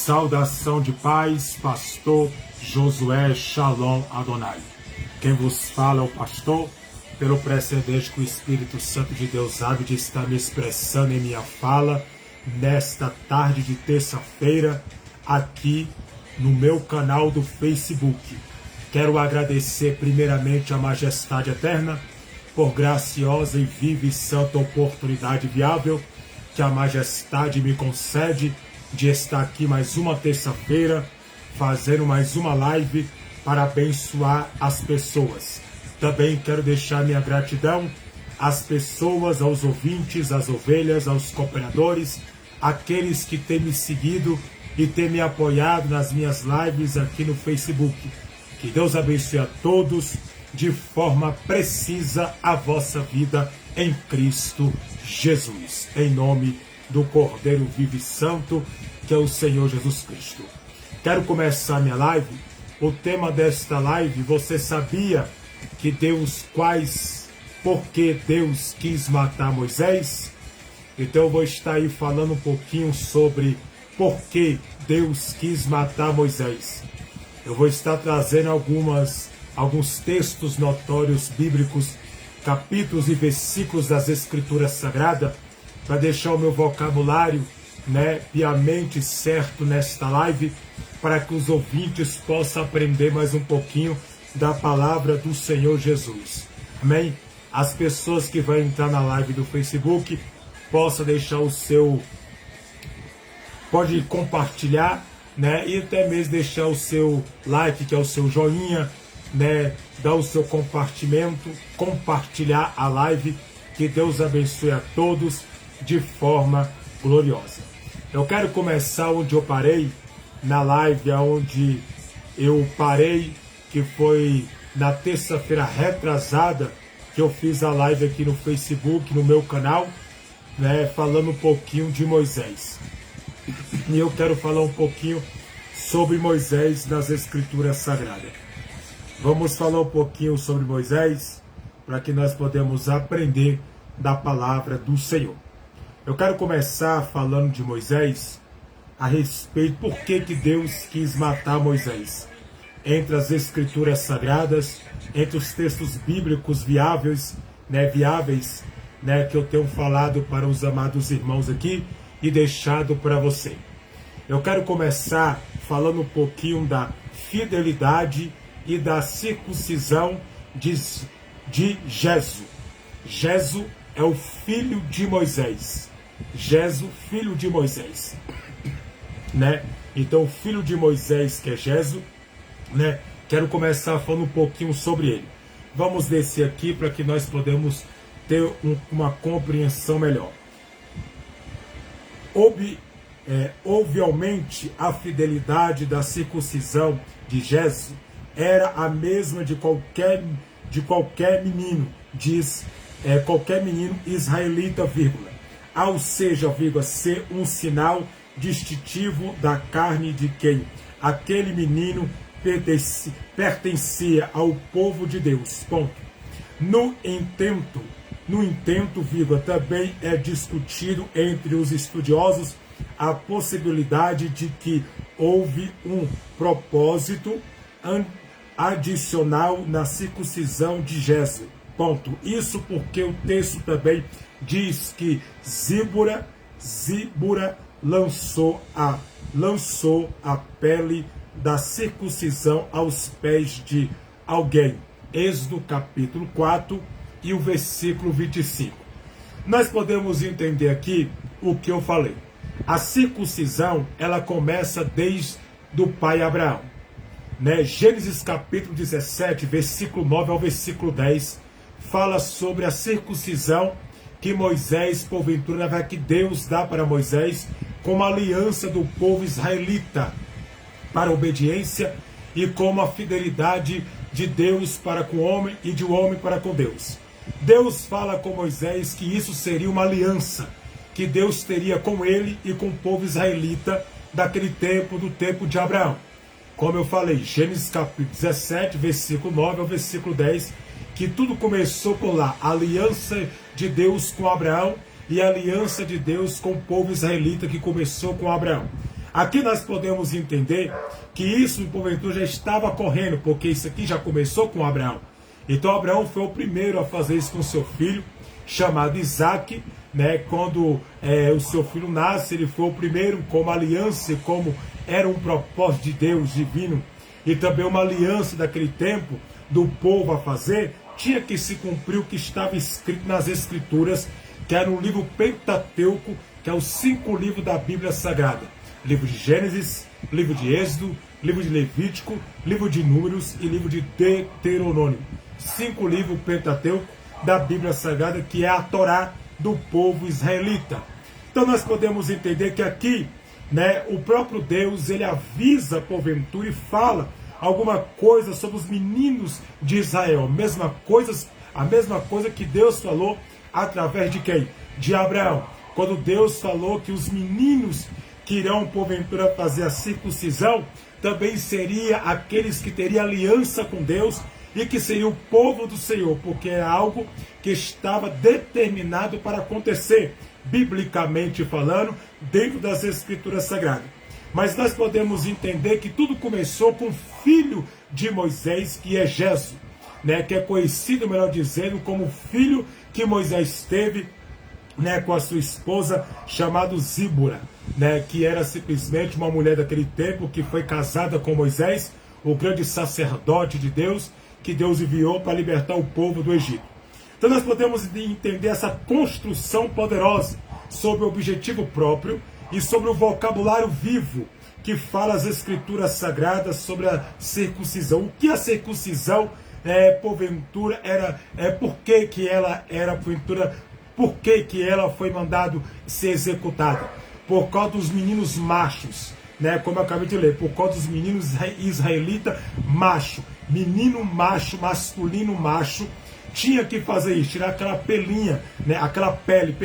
Saudação de paz, pastor Josué Shalom Adonai. Quem vos fala é o pastor, pelo precedente que o Espírito Santo de Deus há de estar me expressando em minha fala, nesta tarde de terça-feira, aqui no meu canal do Facebook. Quero agradecer primeiramente a Majestade Eterna, por graciosa e viva e santa oportunidade viável que a Majestade me concede de estar aqui mais uma terça-feira, fazendo mais uma live para abençoar as pessoas. Também quero deixar minha gratidão às pessoas, aos ouvintes, às ovelhas, aos cooperadores, aqueles que têm me seguido e têm me apoiado nas minhas lives aqui no Facebook. Que Deus abençoe a todos de forma precisa a vossa vida em Cristo Jesus. Em nome do Cordeiro Vivo e Santo, que é o Senhor Jesus Cristo. Quero começar minha live. O tema desta live, você sabia que por que Deus quis matar Moisés? Então eu vou estar aí falando um pouquinho sobre por que Deus quis matar Moisés. Eu vou estar trazendo alguns textos notórios bíblicos, capítulos e versículos das Escrituras Sagradas, para deixar o meu vocabulário piamente certo nesta live, para que os ouvintes possam aprender mais um pouquinho da palavra do Senhor Jesus. Amém? As pessoas que vão entrar na live do Facebook, possam deixar pode compartilhar, e até mesmo deixar o seu like, que é o seu joinha, dar o seu compartilhamento, compartilhar a live. Que Deus abençoe a todos de forma gloriosa. Eu quero começar onde eu parei, na live onde eu parei, que foi na terça-feira retrasada, que eu fiz a live aqui no Facebook, no meu canal, falando um pouquinho de Moisés. E eu quero falar um pouquinho sobre Moisés nas Escrituras Sagradas. Vamos falar um pouquinho sobre Moisés, para que nós podemos aprender da palavra do Senhor. Eu quero começar falando de Moisés, a respeito por que Deus quis matar Moisés. Entre as Escrituras Sagradas, entre os textos bíblicos viáveis, que eu tenho falado para os amados irmãos aqui e deixado para você. Eu quero começar falando um pouquinho da fidelidade e da circuncisão de Jesu. Jesu é o filho de Moisés. Jesu, filho de Moisés. Então, o filho de Moisés, que é Jesu, quero começar falando um pouquinho sobre ele. Vamos descer aqui para que nós podemos ter uma compreensão melhor. Obviamente, a fidelidade da circuncisão de Jesu era a mesma de qualquer menino, qualquer menino israelita, ao seja, ser um sinal distintivo da carne de quem aquele menino pertencia ao povo de Deus. Ponto. No entanto, também é discutido entre os estudiosos a possibilidade de que houve um propósito adicional na circuncisão de Jesu. Ponto. Isso porque o texto também diz que Zíbora lançou a pele da circuncisão aos pés de alguém. Êxodo capítulo 4 e o versículo 25. Nós podemos entender aqui o que eu falei. A circuncisão, ela começa desde o pai Abraão. Gênesis capítulo 17, versículo 9 ao versículo 10, fala sobre a circuncisão que Moisés, porventura, que Deus dá para Moisés como aliança do povo israelita para a obediência e como a fidelidade de Deus para com o homem e de o homem para com Deus. Deus fala com Moisés que isso seria uma aliança que Deus teria com ele e com o povo israelita daquele tempo, do tempo de Abraão. Como eu falei, Gênesis capítulo 17, versículo 9 ao versículo 10, que tudo começou por lá, a aliança de Deus com Abraão e a aliança de Deus com o povo israelita que começou com Abraão. Aqui nós podemos entender que isso, porventura, já estava correndo, porque isso aqui já começou com Abraão. Então Abraão foi o primeiro a fazer isso com seu filho, chamado Isaque, né? Quando o seu filho nasce, ele foi o primeiro, como aliança, e como era um propósito de Deus divino, e também uma aliança daquele tempo, do povo a fazer, tinha que se cumprir o que estava escrito nas Escrituras, que era no livro Pentateuco, que é os 5 livros da Bíblia Sagrada. Livro de Gênesis, livro de Êxodo, livro de Levítico, livro de Números e livro de Deuteronômio. 5 livros Pentateuco da Bíblia Sagrada, que é a Torá do povo israelita. Então nós podemos entender que aqui, né, o próprio Deus, ele avisa porventura e fala alguma coisa sobre os meninos de Israel. A mesma coisa que Deus falou através de quem? De Abraão. Quando Deus falou que os meninos que irão porventura fazer a circuncisão, também seria aqueles que teriam aliança com Deus e que seria o povo do Senhor, porque é algo que estava determinado para acontecer, biblicamente falando, dentro das Escrituras Sagradas. Mas nós podemos entender que tudo começou com o filho de Moisés, que é Jesus, né, que é conhecido, melhor dizendo, como o filho que Moisés teve, né, com a sua esposa, chamada Zíbora, né, que era simplesmente uma mulher daquele tempo, que foi casada com Moisés, o grande sacerdote de Deus, que Deus enviou para libertar o povo do Egito. Então nós podemos entender essa construção poderosa sobre o objetivo próprio e sobre o vocabulário vivo que fala as Escrituras Sagradas sobre a circuncisão. O que a circuncisão porventura era, por que ela era porventura, por que ela foi mandado ser executada? Por causa dos meninos machos, né? Como eu acabei de ler, por causa dos meninos israelitas macho, menino macho, masculino macho, tinha que fazer isso, tirar aquela pelinha, né? aquela pele,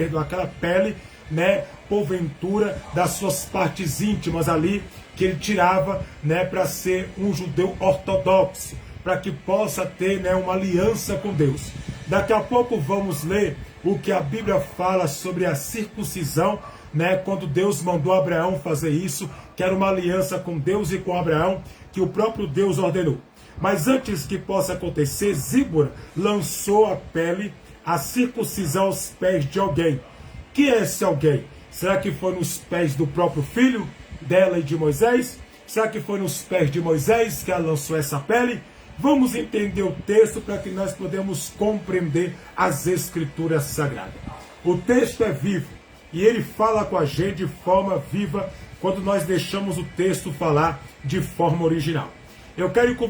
né? Porventura das suas partes íntimas ali, que ele tirava, né? Para ser um judeu ortodoxo, para que possa ter, né? Uma aliança com Deus. Daqui a pouco vamos ler o que a Bíblia fala sobre a circuncisão, né, quando Deus mandou Abraão fazer isso, que era uma aliança com Deus e com Abraão, que o próprio Deus ordenou. Mas antes que possa acontecer, Zíbora lançou a pele, a circuncisão aos pés de alguém. Que é esse alguém? Será que foi nos pés do próprio filho dela e de Moisés? Será que foi nos pés de Moisés que ela lançou essa pele? Vamos entender o texto para que nós podemos compreender as Escrituras Sagradas. O texto é vivo e ele fala com a gente de forma viva quando nós deixamos o texto falar de forma original. Eu quero ir com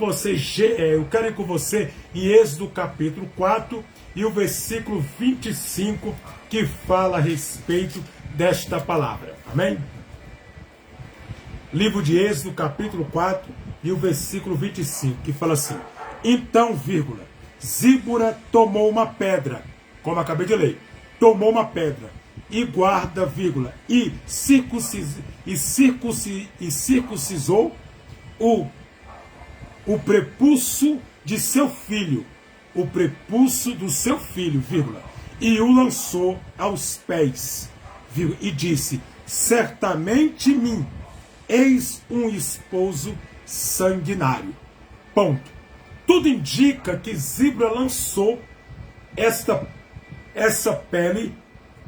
você em Êxodo capítulo 4 e o versículo 25, que fala a respeito desta palavra. Amém? Livro de Êxodo capítulo 4 e o versículo 25, que fala assim: então, Zíbora tomou uma pedra, como acabei de ler, tomou uma pedra, e guarda, e circuncisou o prepúcio de seu filho, o prepúcio do seu filho, e o lançou aos pés, e disse: certamente mim, eis um esposo sanguinário. Ponto. Tudo indica que Zíbora lançou essa pele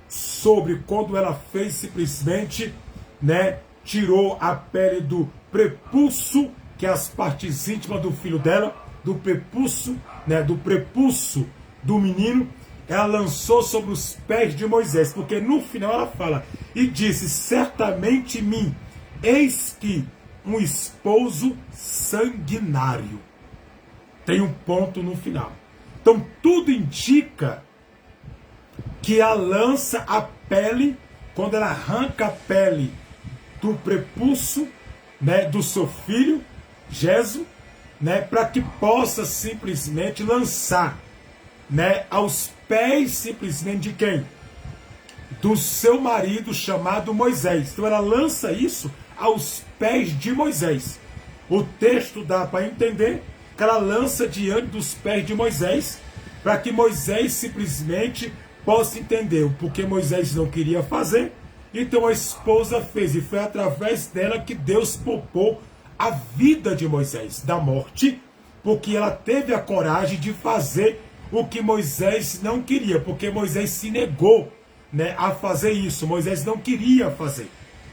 sobre, quando ela fez simplesmente, né, tirou a pele do prepúcio, que é as partes íntimas do filho dela, do prepúcio, né, do prepúcio do menino, ela lançou sobre os pés de Moisés, porque no final ela fala, e disse: certamente mim, eis que um esposo sanguinário. Tem um ponto no final. Então tudo indica que ela lança a pele, quando ela arranca a pele do prepúcio, né, do seu filho, Jesus, né, para que possa simplesmente lançar, né, aos pés simplesmente de quem? Do seu marido chamado Moisés. Então ela lança isso aos pés de Moisés. O texto dá para entender que ela lança diante dos pés de Moisés, para que Moisés simplesmente possa entender o porquê Moisés não queria fazer Então a esposa fez, e foi através dela que Deus poupou a vida de Moisés da morte, porque ela teve a coragem de fazer o que Moisés não queria, porque Moisés se negou, né, a fazer isso. Moisés não queria fazer.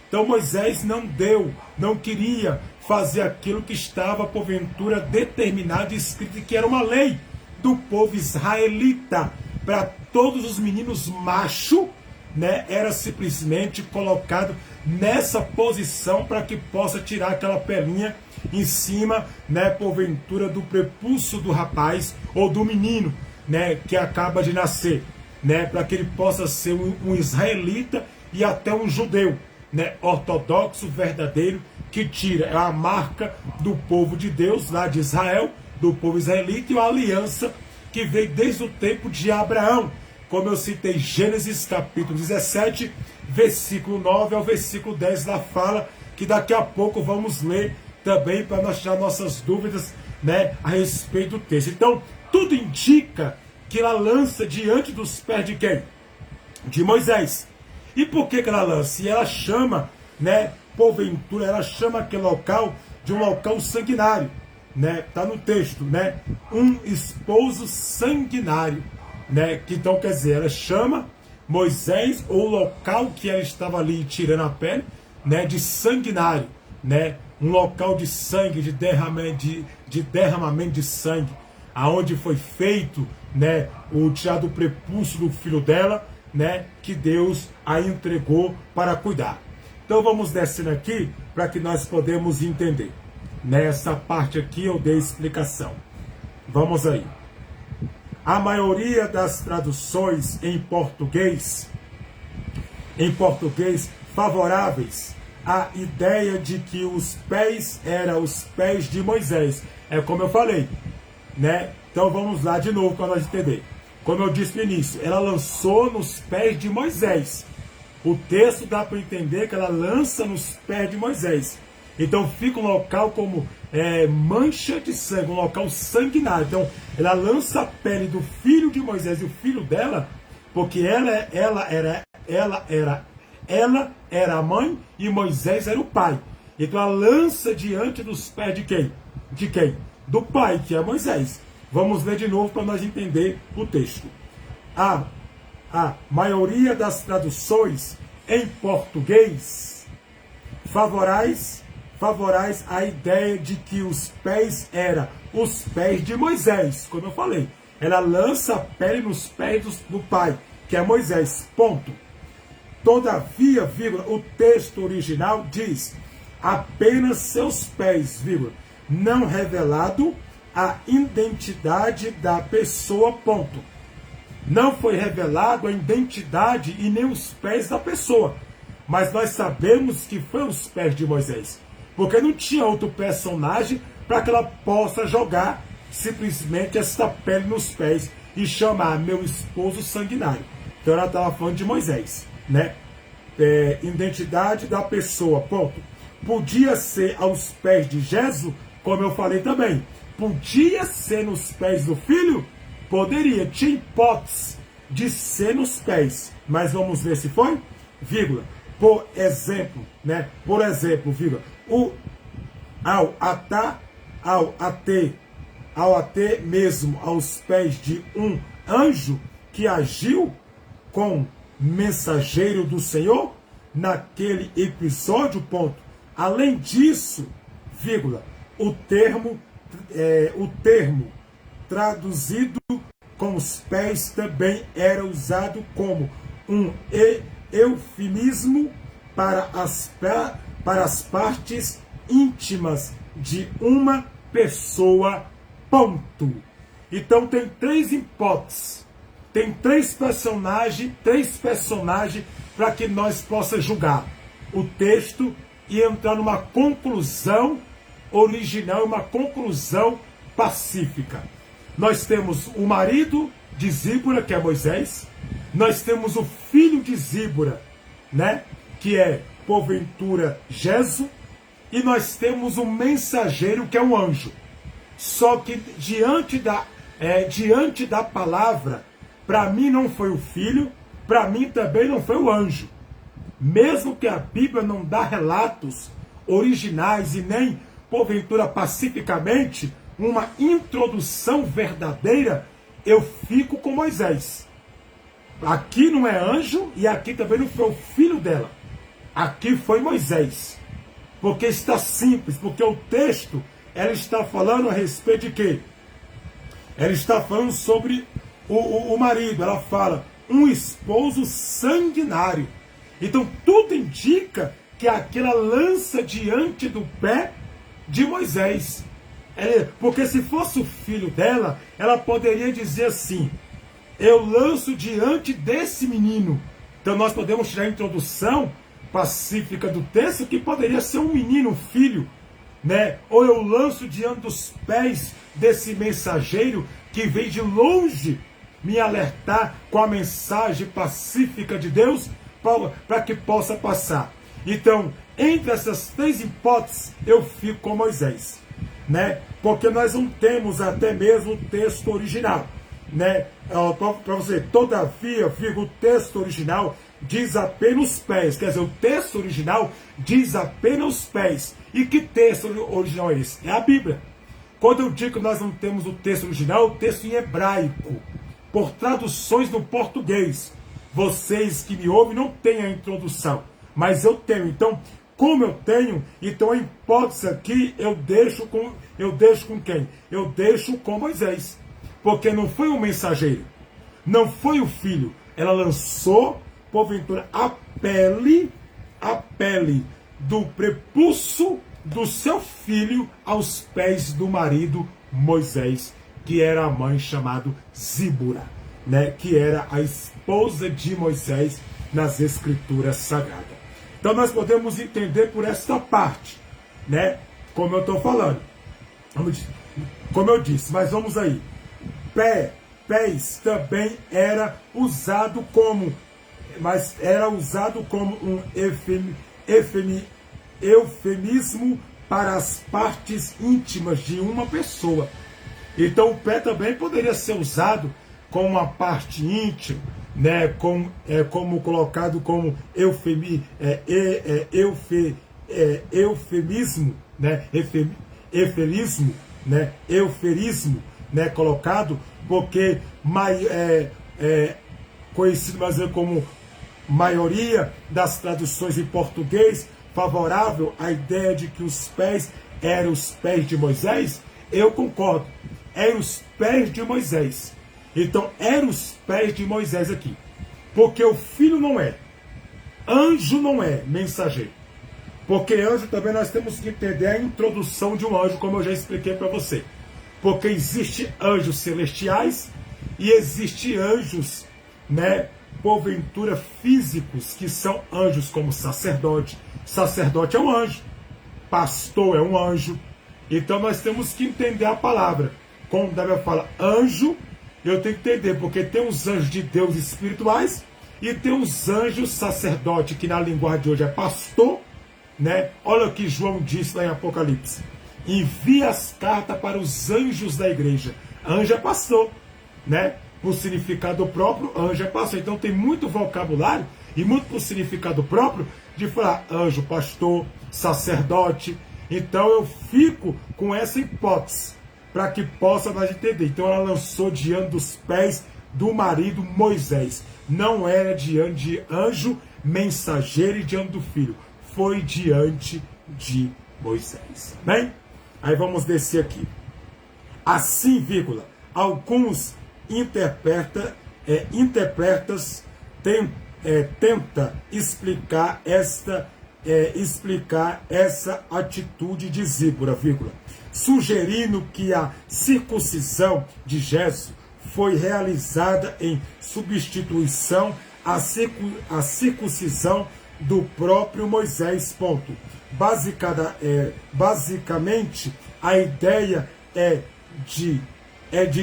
Então Moisés não queria fazer aquilo que estava porventura determinado e escrito, que era uma lei do povo israelita. Para todos os meninos machos, né, era simplesmente colocado nessa posição para que possa tirar aquela pelinha em cima, né, porventura do prepúcio do rapaz ou do menino, né, que acaba de nascer, né, para que ele possa ser um israelita e até um judeu, né, ortodoxo, verdadeiro, que tira a marca do povo de Deus, lá de Israel, do povo israelita, e uma aliança que veio desde o tempo de Abraão, como eu citei, Gênesis capítulo 17, versículo 9 ao versículo 10, lá fala, que daqui a pouco vamos ler também, para nós tirar nossas dúvidas, né, a respeito do texto. Então, tudo indica que ela lança diante dos pés de quem? De Moisés. E por que ela lança? E ela chama, né, porventura, ela chama aquele local de um local sanguinário, né? Tá no texto, né? Um esposo sanguinário, né? Que então quer dizer, ela chama Moisés, ou o local que ela estava ali tirando a pele, né, de sanguinário, né? Um local de sangue, de derramamento de sangue, aonde foi feito, né, o tirado do prepúcio do filho dela, né, que Deus a entregou para cuidar. Então vamos descendo aqui para que nós podemos entender. Nessa parte aqui eu dei explicação. Vamos aí. A maioria das traduções em português favoráveis à ideia de que os pés eram os pés de Moisés. É como eu falei, né? Então vamos lá de novo para nós entender. Como eu disse no início, ela lançou nos pés de Moisés. O texto dá para entender que ela lança nos pés de Moisés. Então fica um local como mancha de sangue, um local sanguinário. Então ela lança a pele do filho de Moisés e o filho dela, porque ela era a mãe e Moisés era o pai. Então ela lança diante dos pés de quem? De quem? Do pai, que é Moisés. Vamos ler de novo para nós entender o texto. A maioria das traduções em português favoráveis à ideia de que os pés eram os pés de Moisés. Como eu falei, ela lança a pele nos pés do pai, que é Moisés. Ponto. Todavia, vírgula, o texto original diz apenas seus pés, vírgula, não revelado a identidade da pessoa, ponto. Não foi revelado a identidade e nem os pés da pessoa. Mas nós sabemos que foi os pés de Moisés. Porque não tinha outro personagem para que ela possa jogar simplesmente essa pele nos pés e chamar meu esposo sanguinário. Então ela estava falando de Moisés, né? Identidade da pessoa, ponto. Podia ser aos pés de Jesus, como eu falei também. Podia ser nos pés do filho? Poderia, tinha hipótese de ser nos pés. Mas vamos ver se foi, vírgula. Por exemplo, né? Por exemplo, vírgula. Ao até mesmo aos pés de um anjo que agiu com mensageiro do Senhor naquele episódio, ponto. Além disso, vírgula, o termo traduzido com os pés também era usado como um eufemismo para as partes íntimas de uma pessoa, ponto. Então tem três hipóteses, tem três personagens para que nós possamos julgar o texto e entrar numa conclusão original, uma conclusão pacífica. Nós temos o marido de Zíbora, que é Moisés. Nós temos o filho de Zíbora, né, que é, porventura, Jesus. E nós temos o mensageiro, que é um anjo. Só que diante da palavra, para mim não foi o filho, para mim também não foi o anjo. mesmo que a Bíblia não dá relatos originais e nem, porventura, pacificamente, uma introdução verdadeira, eu fico com Moisés. Aqui não é anjo e aqui também não foi o filho dela. Aqui foi Moisés. Porque está simples, porque o texto, ela está falando a respeito de quê? Ela está falando sobre o marido. Ela fala, um esposo sanguinário. Então tudo indica que aquela lança diante do pé de Moisés. Porque se fosse o filho dela, ela poderia dizer assim, eu lanço diante desse menino. Então nós podemos tirar a introdução pacífica do texto, que poderia ser um menino, um filho, né? Ou eu lanço diante dos pés desse mensageiro que vem de longe me alertar com a mensagem pacífica de Deus para que possa passar. Então, entre essas três hipóteses, eu fico com Moisés, né? Porque nós não temos até mesmo o texto original, né? Para você, todavia, o texto original diz apenas os pés. Quer dizer, o texto original diz apenas os pés. E que texto original é esse? É a Bíblia. Quando eu digo que nós não temos o texto original, o texto em hebraico, por traduções no português. Vocês que me ouvem não têm a introdução, mas eu tenho. Então, como eu tenho, então a hipótese aqui eu deixo com quem? Eu deixo com Moisés. Porque não foi o mensageiro, não foi o filho. Ela lançou, porventura, a pele do prepulso do seu filho aos pés do marido Moisés, que era a mãe chamada Zíbora, né? Que era a esposa de Moisés nas escrituras sagradas. Então nós podemos entender por esta parte, né? Como eu estou falando. Como eu disse, mas vamos aí. Pés também era usado como, um eufemismo para as partes íntimas de uma pessoa. Então o pé também poderia ser usado como uma parte íntima, né? Como colocado como eufemismo, né? Eufemismo, né? Colocado, porque conhecido mais como maioria das traduções em português favorável à ideia de que os pés eram os pés de Moisés. Eu concordo, eram os pés de Moisés. Então eram os pés de Moisés aqui, porque o filho não é, anjo não é mensageiro. Porque anjo também nós temos que entender a introdução de um anjo, como eu já expliquei para você. Porque existe anjos celestiais e existe anjos, né, porventura físicos, que são anjos como sacerdote. Sacerdote é um anjo, pastor é um anjo. Então nós temos que entender a palavra. Quando a Bíblia fala anjo, eu tenho que entender, porque tem os anjos de Deus espirituais e tem os anjos sacerdote, que na linguagem de hoje é pastor, né? Olha o que João disse lá em Apocalipse. Envia as cartas para os anjos da igreja. Anjo é pastor, né? Por significado próprio, anjo é pastor. Então tem muito vocabulário e muito por significado próprio de falar anjo, pastor, sacerdote. Então eu fico com essa hipótese para que possa nós entender. Então ela lançou diante dos pés do marido Moisés. Não era diante de anjo mensageiro e diante do filho. Foi diante de Moisés. Bem? Aí vamos descer aqui. Assim, vírgula, alguns interpretas tenta explicar essa atitude de Zíbora, vírgula, sugerindo que a circuncisão de Jesus foi realizada em substituição à circuncisão do próprio Moisés. Ponto. Basicamente, a ideia é de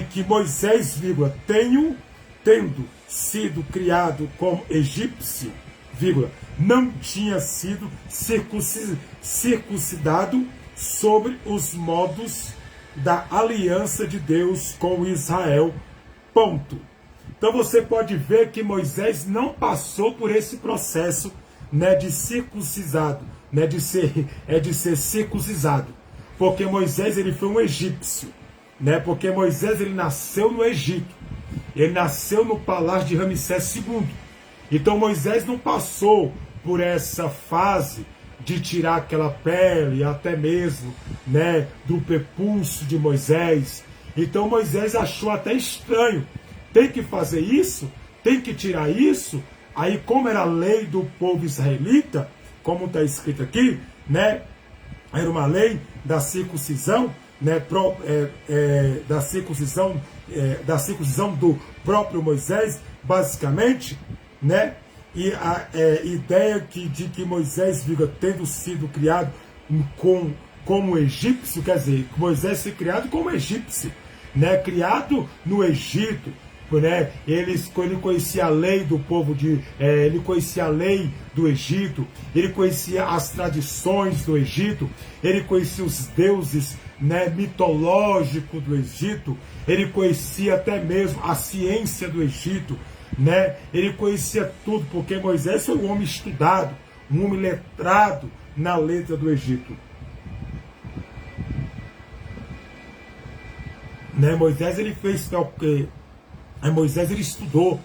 que Moisés, vírgula, tendo sido criado como egípcio, vírgula, não tinha sido circuncidado sobre os modos da aliança de Deus com Israel. Ponto. Então você pode ver que Moisés não passou por esse processo né, de circuncisado, né, de ser circuncisado, porque Moisés ele foi um egípcio, né, porque Moisés ele nasceu no Egito, ele nasceu no palácio de Ramsés II. Então Moisés não passou por essa fase de tirar aquela pele, até mesmo, né, do prepúcio de Moisés. Então Moisés achou até estranho. Tem que fazer isso? Tem que tirar isso? Aí, como era a lei do povo israelita, como está escrito aqui, né, era uma lei da circuncisão, né, da circuncisão do próprio Moisés, basicamente, né? E a ideia de que Moisés, tendo sido criado como egípcio, quer dizer, Moisés foi criado como egípcio, né? Criado no Egito, né? Ele conhecia a lei do povo ele conhecia a lei do Egito, ele conhecia as tradições do Egito, ele conhecia os deuses, né, mitológicos do Egito, ele conhecia até mesmo a ciência do Egito, né? Ele conhecia tudo, porque Moisés foi um homem estudado, um homem letrado na letra do Egito, né? Moisés ele fez Moisés ele estudou,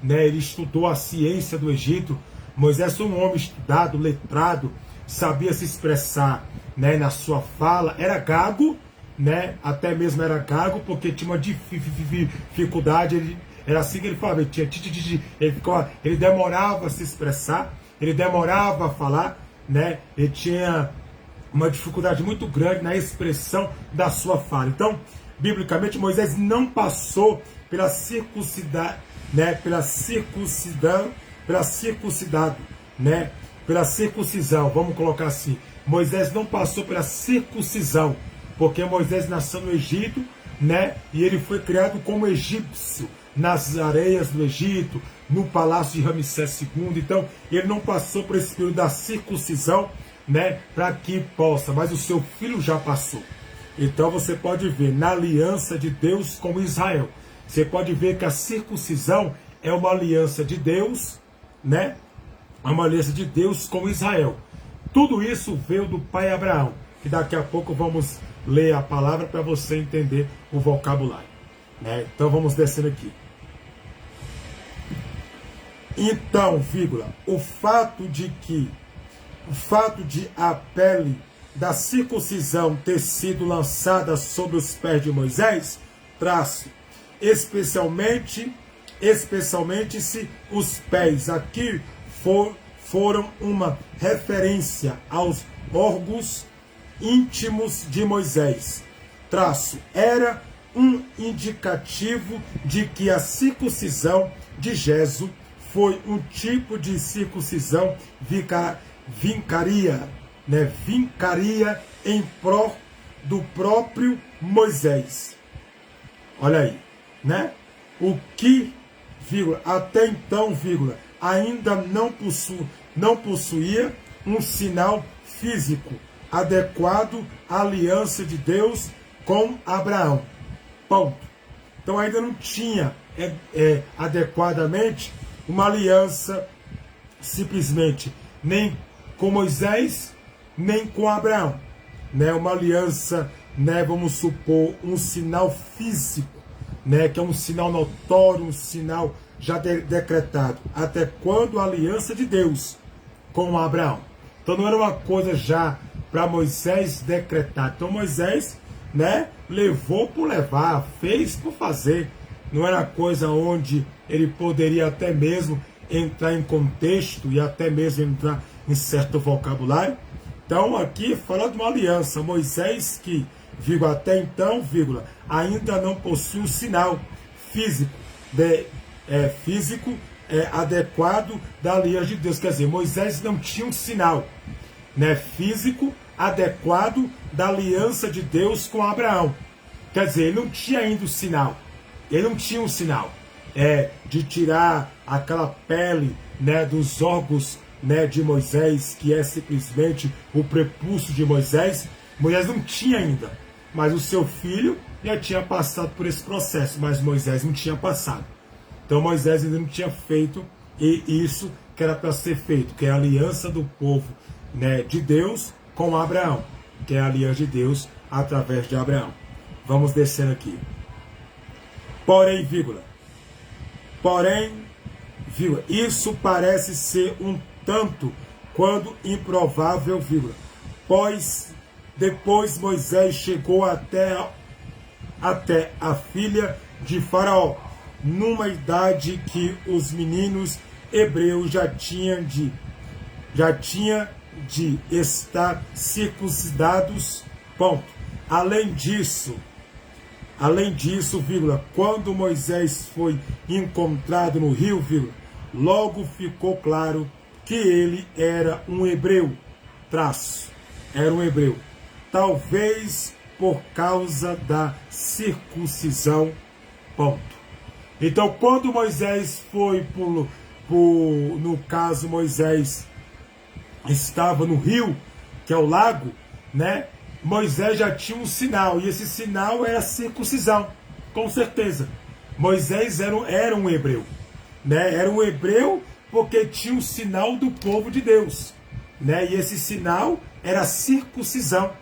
né? Ele estudou a ciência do Egito. Moisés foi um homem estudado, letrado, sabia se expressar, né, na sua fala, era gago, né? Até mesmo era gago, porque tinha uma dificuldade. Era assim que ele falava, ele demorava a se expressar, ele demorava a falar, né? Ele tinha uma dificuldade muito grande na expressão da sua fala. Então, biblicamente, Moisés não passou pela circuncisão, né? Pela circuncisão, vamos colocar assim. Moisés não passou pela circuncisão, porque Moisés nasceu no Egito, né? E ele foi criado como egípcio, nas areias do Egito, no palácio de Ramsés II. Então, ele não passou por esse período da circuncisão, né, para que possa, mas o seu filho já passou. Então, você pode ver na aliança de Deus com Israel. Você pode ver que a circuncisão é uma aliança de Deus, né? É uma aliança de Deus com Israel. Tudo isso veio do pai Abraão, que daqui a pouco vamos ler a palavra para você entender o vocabulário, né? Então, vamos descendo aqui. Então, o fato de a pele da circuncisão ter sido lançada sobre os pés de Moisés, especialmente se os pés aqui foram uma referência aos órgãos íntimos de Moisés. Era um indicativo de que a circuncisão de Jesus foi um tipo de circuncisão vincaria em prol do próprio Moisés. Olha aí, né? O que, até então, ainda não possuía um sinal físico adequado à aliança de Deus com Abraão. Ponto. Então ainda não tinha adequadamente uma aliança simplesmente nem com Moisés, nem com Abraão, né? Uma aliança, né, vamos supor, um sinal físico, né, que é um sinal notório, um sinal já decretado. Até quando a aliança de Deus com Abraão? Então não era uma coisa já para Moisés decretar. Então Moisés, né, levou por levar, fez por fazer. Não era coisa onde ele poderia até mesmo entrar em contexto e até mesmo entrar em certo vocabulário. Então aqui fala de uma aliança. Moisés que, até então, ainda não possui um sinal físico, adequado da aliança de Deus. Quer dizer, Moisés não tinha um sinal, né, físico adequado da aliança de Deus com Abraão. Quer dizer, ele não tinha ainda o sinal. Ele não tinha um sinal de tirar aquela pele, né, dos órgãos, né, de Moisés, que é simplesmente o prepúcio de Moisés. Moisés não tinha ainda, mas o seu filho já tinha passado por esse processo, mas Moisés não tinha passado. Então Moisés ainda não tinha feito isso que era para ser feito, que é a aliança do povo, né, de Deus com Abraão, que é a aliança de Deus através de Abraão. Vamos descer aqui. Porém, vírgula, isso parece ser um tanto quanto improvável, vírgula, pois depois Moisés chegou até a filha de Faraó, numa idade que os meninos hebreus já tinham de estar circuncidados. Ponto. Além disso, vírgula, quando Moisés foi encontrado no rio, vírgula, logo ficou claro que ele era um hebreu. Era um hebreu. Talvez por causa da circuncisão. Ponto. Então, quando Moisés foi no caso, Moisés estava no rio, que é o lago, né? Moisés já tinha um sinal, e esse sinal era a circuncisão, com certeza. Moisés era um hebreu, né? Era um hebreu porque tinha um sinal do povo de Deus, né? E esse sinal era a circuncisão,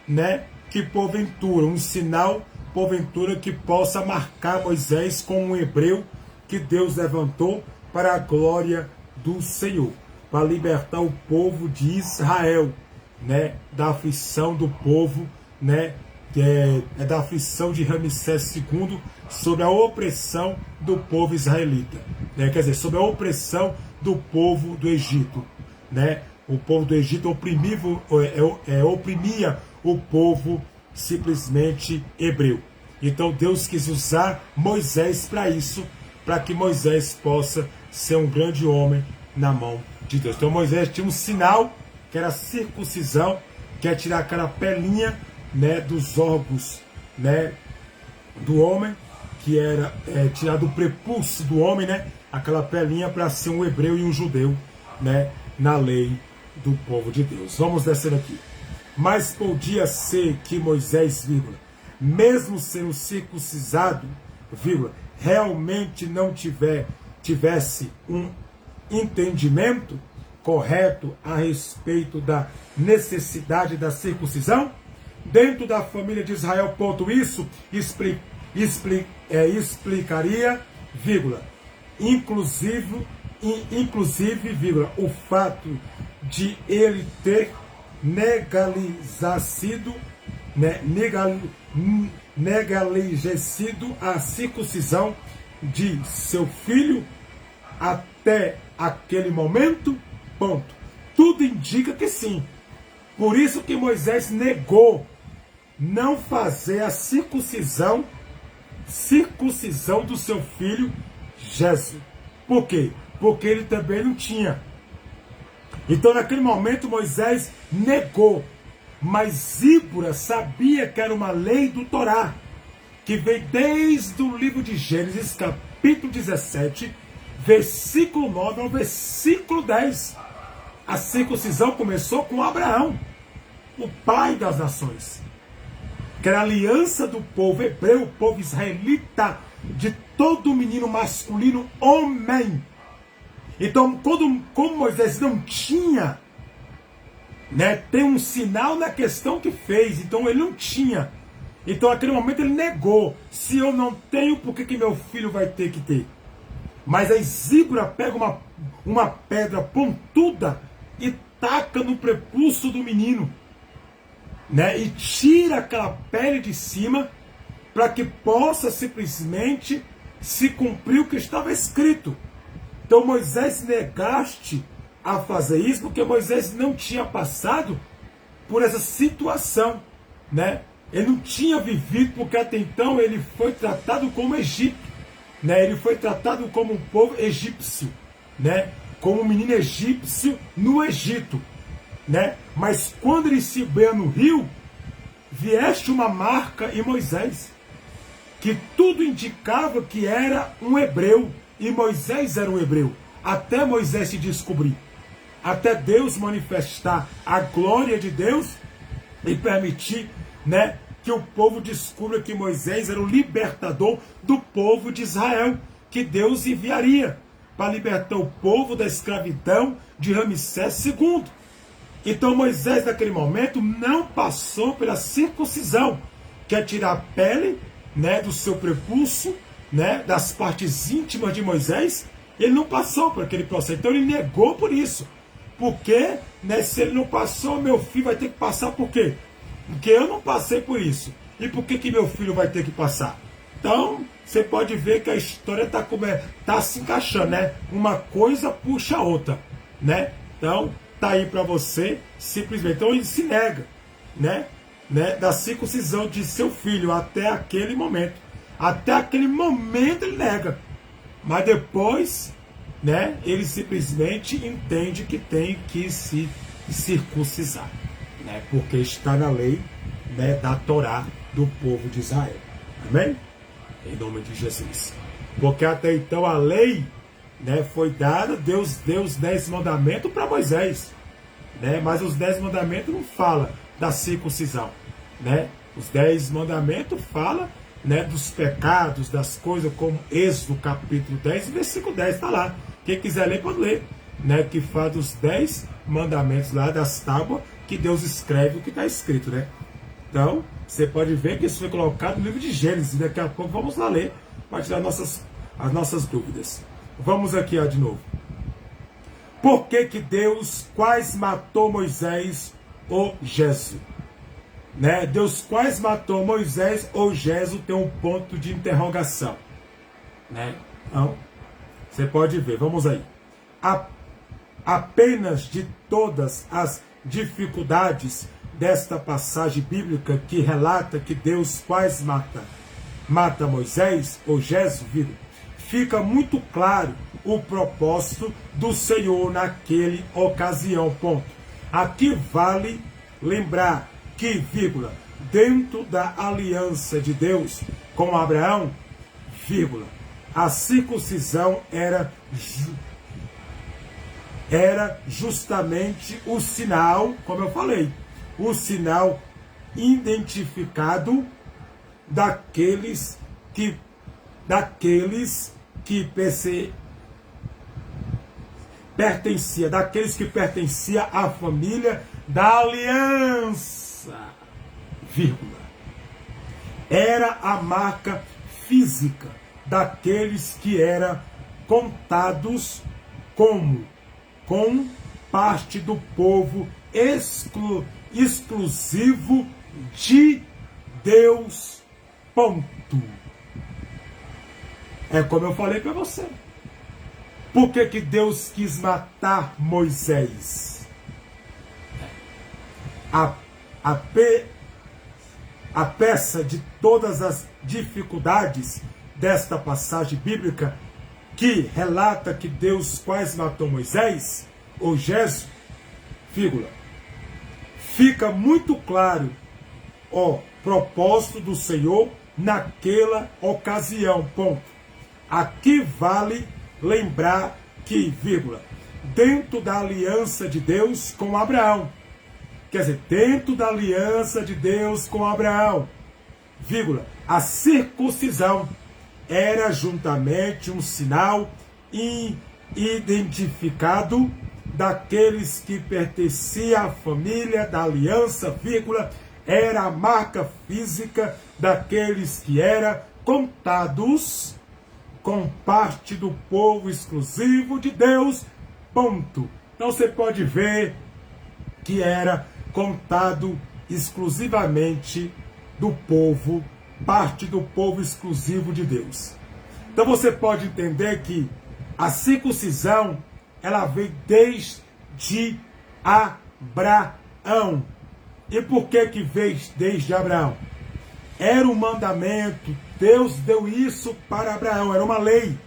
né? Que porventura, um sinal, porventura, que possa marcar Moisés como um hebreu que Deus levantou para a glória do Senhor, para libertar o povo de Israel, né, da aflição do povo, né, que é da aflição de Ramsés II sobre a opressão do povo israelita, né, quer dizer, sobre a opressão do povo do Egito, né, o povo do Egito oprimia o povo simplesmente hebreu. Então Deus quis usar Moisés para isso, para que Moisés possa ser um grande homem na mão de Deus. Então Moisés tinha um sinal, que era a circuncisão, que é tirar aquela pelinha, né, dos órgãos, né, do homem, que era tirar do prepúcio do homem, né, aquela pelinha para ser um hebreu e um judeu, né, na lei do povo de Deus. Vamos descer aqui. Mas podia ser que Moisés, vírgula, mesmo sendo circuncisado, vírgula, realmente não tivesse um entendimento correto a respeito da necessidade da circuncisão dentro da família de Israel. Ponto. Isso explicaria, vírgula, inclusive, vírgula, o fato de ele ter legalizado a circuncisão de seu filho até aquele momento. Ponto. Tudo indica que sim. Por isso que Moisés negou não fazer a circuncisão do seu filho Jesus. Por quê? Porque ele também não tinha. Então naquele momento Moisés negou. Mas Zípora sabia que era uma lei do Torá, que vem desde o livro de Gênesis, capítulo 17, versículo 9 ao versículo 10. A circuncisão começou com Abraão, o pai das nações, que era a aliança do povo hebreu, o povo israelita, de todo menino masculino, homem. Então, como Moisés não tinha, né, tem um sinal na questão que fez, então ele não tinha. Então, naquele momento, ele negou. Se eu não tenho, por que meu filho vai ter que ter? Mas aí Zípora pega uma pedra pontuda e taca no prepúcio do menino, né? E tira aquela pele de cima para que possa simplesmente se cumprir o que estava escrito. Então Moisés negaste a fazer isso porque Moisés não tinha passado por essa situação, né? Ele não tinha vivido, porque até então ele foi tratado como Egito, né? Ele foi tratado como um povo egípcio, né? Como um menino egípcio no Egito, né? Mas quando ele se banha no rio, vieste uma marca em Moisés, que tudo indicava que era um hebreu, e Moisés era um hebreu, até Moisés se descobrir, até Deus manifestar a glória de Deus e permitir, né, que o povo descubra que Moisés era o libertador do povo de Israel, que Deus enviaria para libertar o povo da escravidão de Ramsés II. Então Moisés, naquele momento, não passou pela circuncisão, que é tirar a pele, né, do seu prepúcio, né, das partes íntimas de Moisés. Ele não passou por aquele processo, então ele negou por isso. Porque, né, se ele não passou, meu filho vai ter que passar por quê? Porque eu não passei por isso. E por que meu filho vai ter que passar? Então, você pode ver que a história tá se encaixando, né? Uma coisa puxa a outra, né? Então, tá aí para você, simplesmente. Então, ele se nega, né? Da circuncisão de seu filho até aquele momento. Até aquele momento ele nega. Mas depois, né, ele simplesmente entende que tem que se circuncisar, né? Porque está na lei, né, da Torá do povo de Israel. Amém? Em nome de Jesus. Porque até então a lei, né, foi dada, Deus deu os 10 mandamentos para Moisés, né? Mas os 10 mandamentos não falam da circuncisão, né? Os 10 mandamentos falam, né, dos pecados, das coisas, como Êxodo capítulo 10, versículo 10, está lá. Quem quiser ler, pode ler, né? Que fala dos 10 mandamentos lá, das tábuas, que Deus escreve o que está escrito, né? Então, você pode ver que isso foi colocado no livro de Gênesis. Daqui a pouco vamos lá ler para tirar as nossas dúvidas. Vamos aqui, ó, de novo. Por que Deus quase matou Moisés ou Jesus? Né? Deus quase matou Moisés ou Jesus tem um ponto de interrogação. Né? Então, você pode ver, vamos aí. Apenas de todas as dificuldades desta passagem bíblica que relata que Deus quase mata Moisés ou Jesus, fica muito claro o propósito do Senhor naquele ocasião. Ponto. Aqui vale lembrar que, vírgula, dentro da aliança de Deus com Abraão, vírgula, a circuncisão era justamente o sinal, como eu falei, o sinal identificado daqueles que pertencia à família da aliança, vírgula. Era a marca física daqueles que eram contados com parte do povo exclusivo de Deus. Ponto. É como eu falei para você. Por que Deus quis matar Moisés? A peça de todas as dificuldades desta passagem bíblica que relata que Deus quase matou Moisés, ou Jesus, vírgula, fica muito claro o propósito do Senhor naquela ocasião, ponto. Aqui vale lembrar que, vírgula, dentro da aliança de Deus com Abraão, quer dizer, dentro da aliança de Deus com Abraão, vírgula, a circuncisão era juntamente um sinal identificado daqueles que pertenciam à família da aliança, vírgula, era a marca física daqueles que eram contados com parte do povo exclusivo de Deus, ponto. Então você pode ver que era contado exclusivamente do povo, parte do povo exclusivo de Deus. Então você pode entender que a circuncisão, ela veio desde Abraão. E por que veio desde Abraão? Era um mandamento, Deus deu isso para Abraão, era uma lei.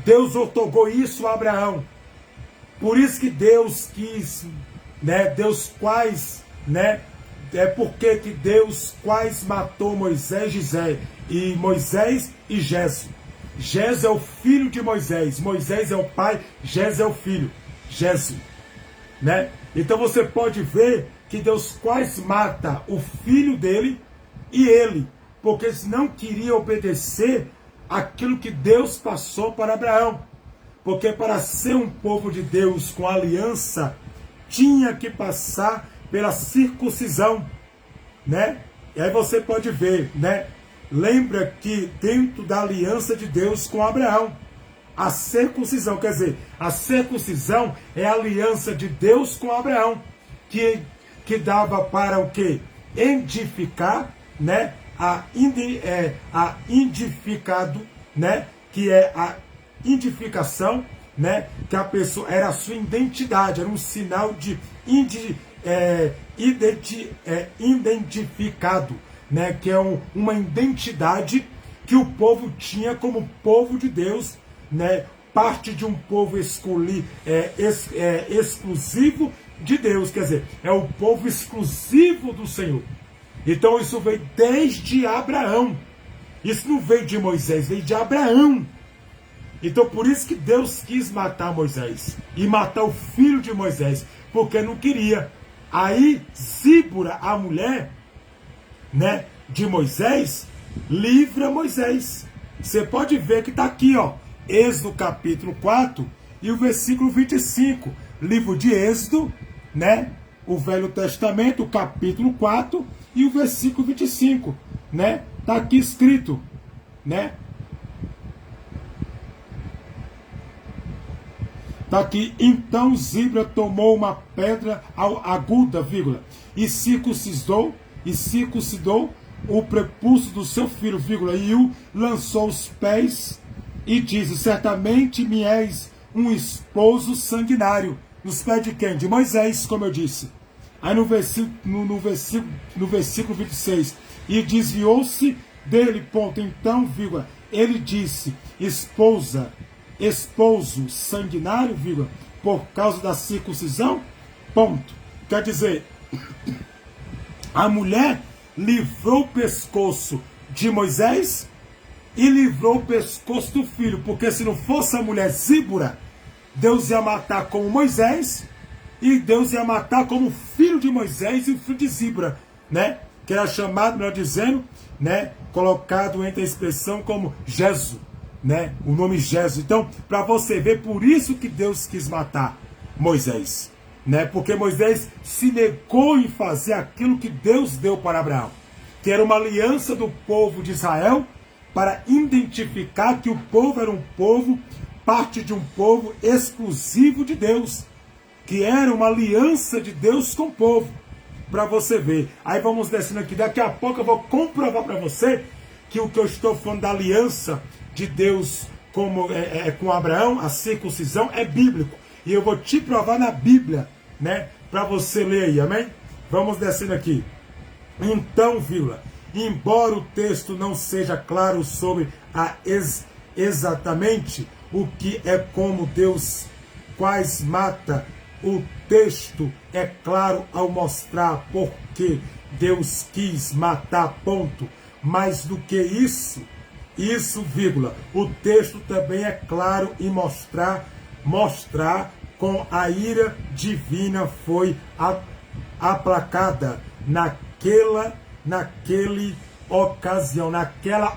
Deus outorgou isso a Abraão. Por isso que Deus quis, né, Deus quais, né, é porque que Deus quase matou Moisés e Jesus. Jesus é o filho de Moisés, Moisés é o pai, Jesus é o filho, Jesus, né? Então você pode ver que Deus quase mata o filho dele e ele, porque eles não queriam obedecer aquilo que Deus passou para Abraão. Porque para ser um povo de Deus com aliança, tinha que passar pela circuncisão, né? E aí você pode ver, né? Lembra que dentro da aliança de Deus com Abraão, a circuncisão, quer dizer, a circuncisão é a aliança de Deus com Abraão, que dava para o quê? Edificar, né? A edificado, né? Que é a edificação, né? Que a pessoa era a sua identidade, era um sinal de identificado, né? Que é uma identidade que o povo tinha como povo de Deus, né? Parte de um povo exclusivo de Deus, quer dizer, é o povo exclusivo do Senhor. Então isso veio desde Abraão. Isso não veio de Moisés, veio de Abraão. Então por isso que Deus quis matar Moisés e matar o filho de Moisés, porque não queria. Aí Zípora, a mulher, né, de Moisés, livra Moisés. Você pode ver que está aqui, ó, Êxodo capítulo 4 e o versículo 25. Livro de Êxodo, né, o Velho Testamento, o capítulo 4 e o versículo 25, né? Está aqui escrito, né? Está aqui, então Zípora tomou uma pedra aguda, vírgula, e circuncidou o prepúcio do seu filho, vírgula, e o lançou aos pés e disse, certamente me és um esposo sanguinário. Nos pés de quem? De Moisés, como eu disse. Aí no versículo 26, e desviou-se dele, ponto, então, vírgula, ele disse, esposo sanguinário, vírgula, por causa da circuncisão, ponto. Quer dizer, a mulher livrou o pescoço de Moisés e livrou o pescoço do filho, porque se não fosse a mulher Zípora, Deus ia matar como Moisés, e Deus ia matar como o filho de Moisés e o filho de Zípora, né? Que era chamado, melhor dizendo, né? Colocado entre a expressão como Jesus, né? O nome Jesus. Então, para você ver, por isso que Deus quis matar Moisés, né? Porque Moisés se negou em fazer aquilo que Deus deu para Abraão, que era uma aliança do povo de Israel, para identificar que o povo era um povo, parte de um povo exclusivo de Deus, que era uma aliança de Deus com o povo, para você ver. Aí vamos descendo aqui, daqui a pouco eu vou comprovar para você que o que eu estou falando da aliança de Deus com Abraão, a circuncisão, é bíblico. E eu vou te provar na Bíblia, né, para você ler aí, amém? Vamos descendo aqui. Então, vírgula, embora o texto não seja claro sobre exatamente o que é como Deus quais mata, o texto é claro ao mostrar porque Deus quis matar, ponto. Mais do que isso, vírgula, o texto também é claro em mostrar com a ira divina foi aplacada naquela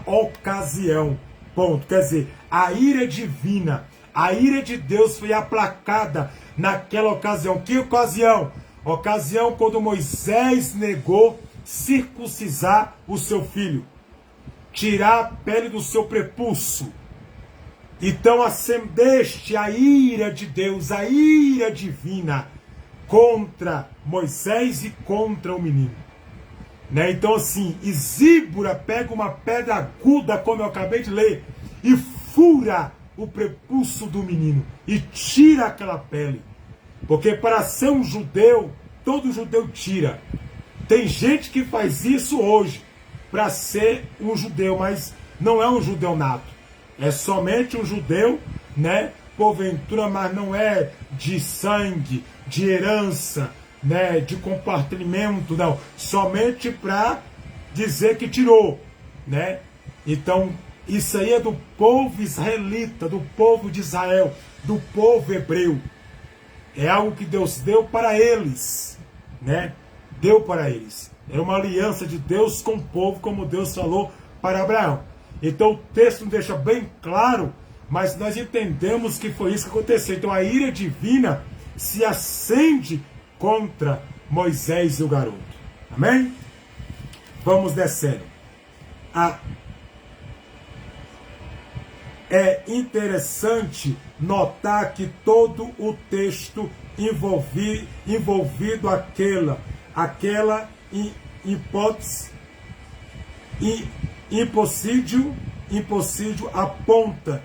ocasião, ponto. Quer dizer, a ira divina, a ira de Deus foi aplacada naquela ocasião. Que ocasião? Ocasião quando Moisés negou circuncisar o seu filho, tirar a pele do seu prepúcio. Então acendeste a ira de Deus, a ira divina contra Moisés e contra o menino, né? Então assim, Zípora pega uma pedra aguda, como eu acabei de ler, e fura o prepúcio do menino e tira aquela pele, porque para ser um judeu, todo judeu tira. Tem gente que faz isso hoje para ser um judeu, mas não é um judeu nato. É somente um judeu, né? Porventura, mas não é de sangue, de herança, né? De compartilhamento, não. Somente para dizer que tirou, né? Então, isso aí é do povo israelita, do povo de Israel, do povo hebreu. É algo que Deus deu para eles, né? Deu para eles. Era uma aliança de Deus com o povo, como Deus falou para Abraão. Então o texto deixa bem claro Mas nós entendemos que foi isso que aconteceu. Então a ira divina se acende contra Moisés e o garoto. Amém? Vamos descendo. É interessante notar que todo o texto envolvido aquela hipótese, impossível aponta.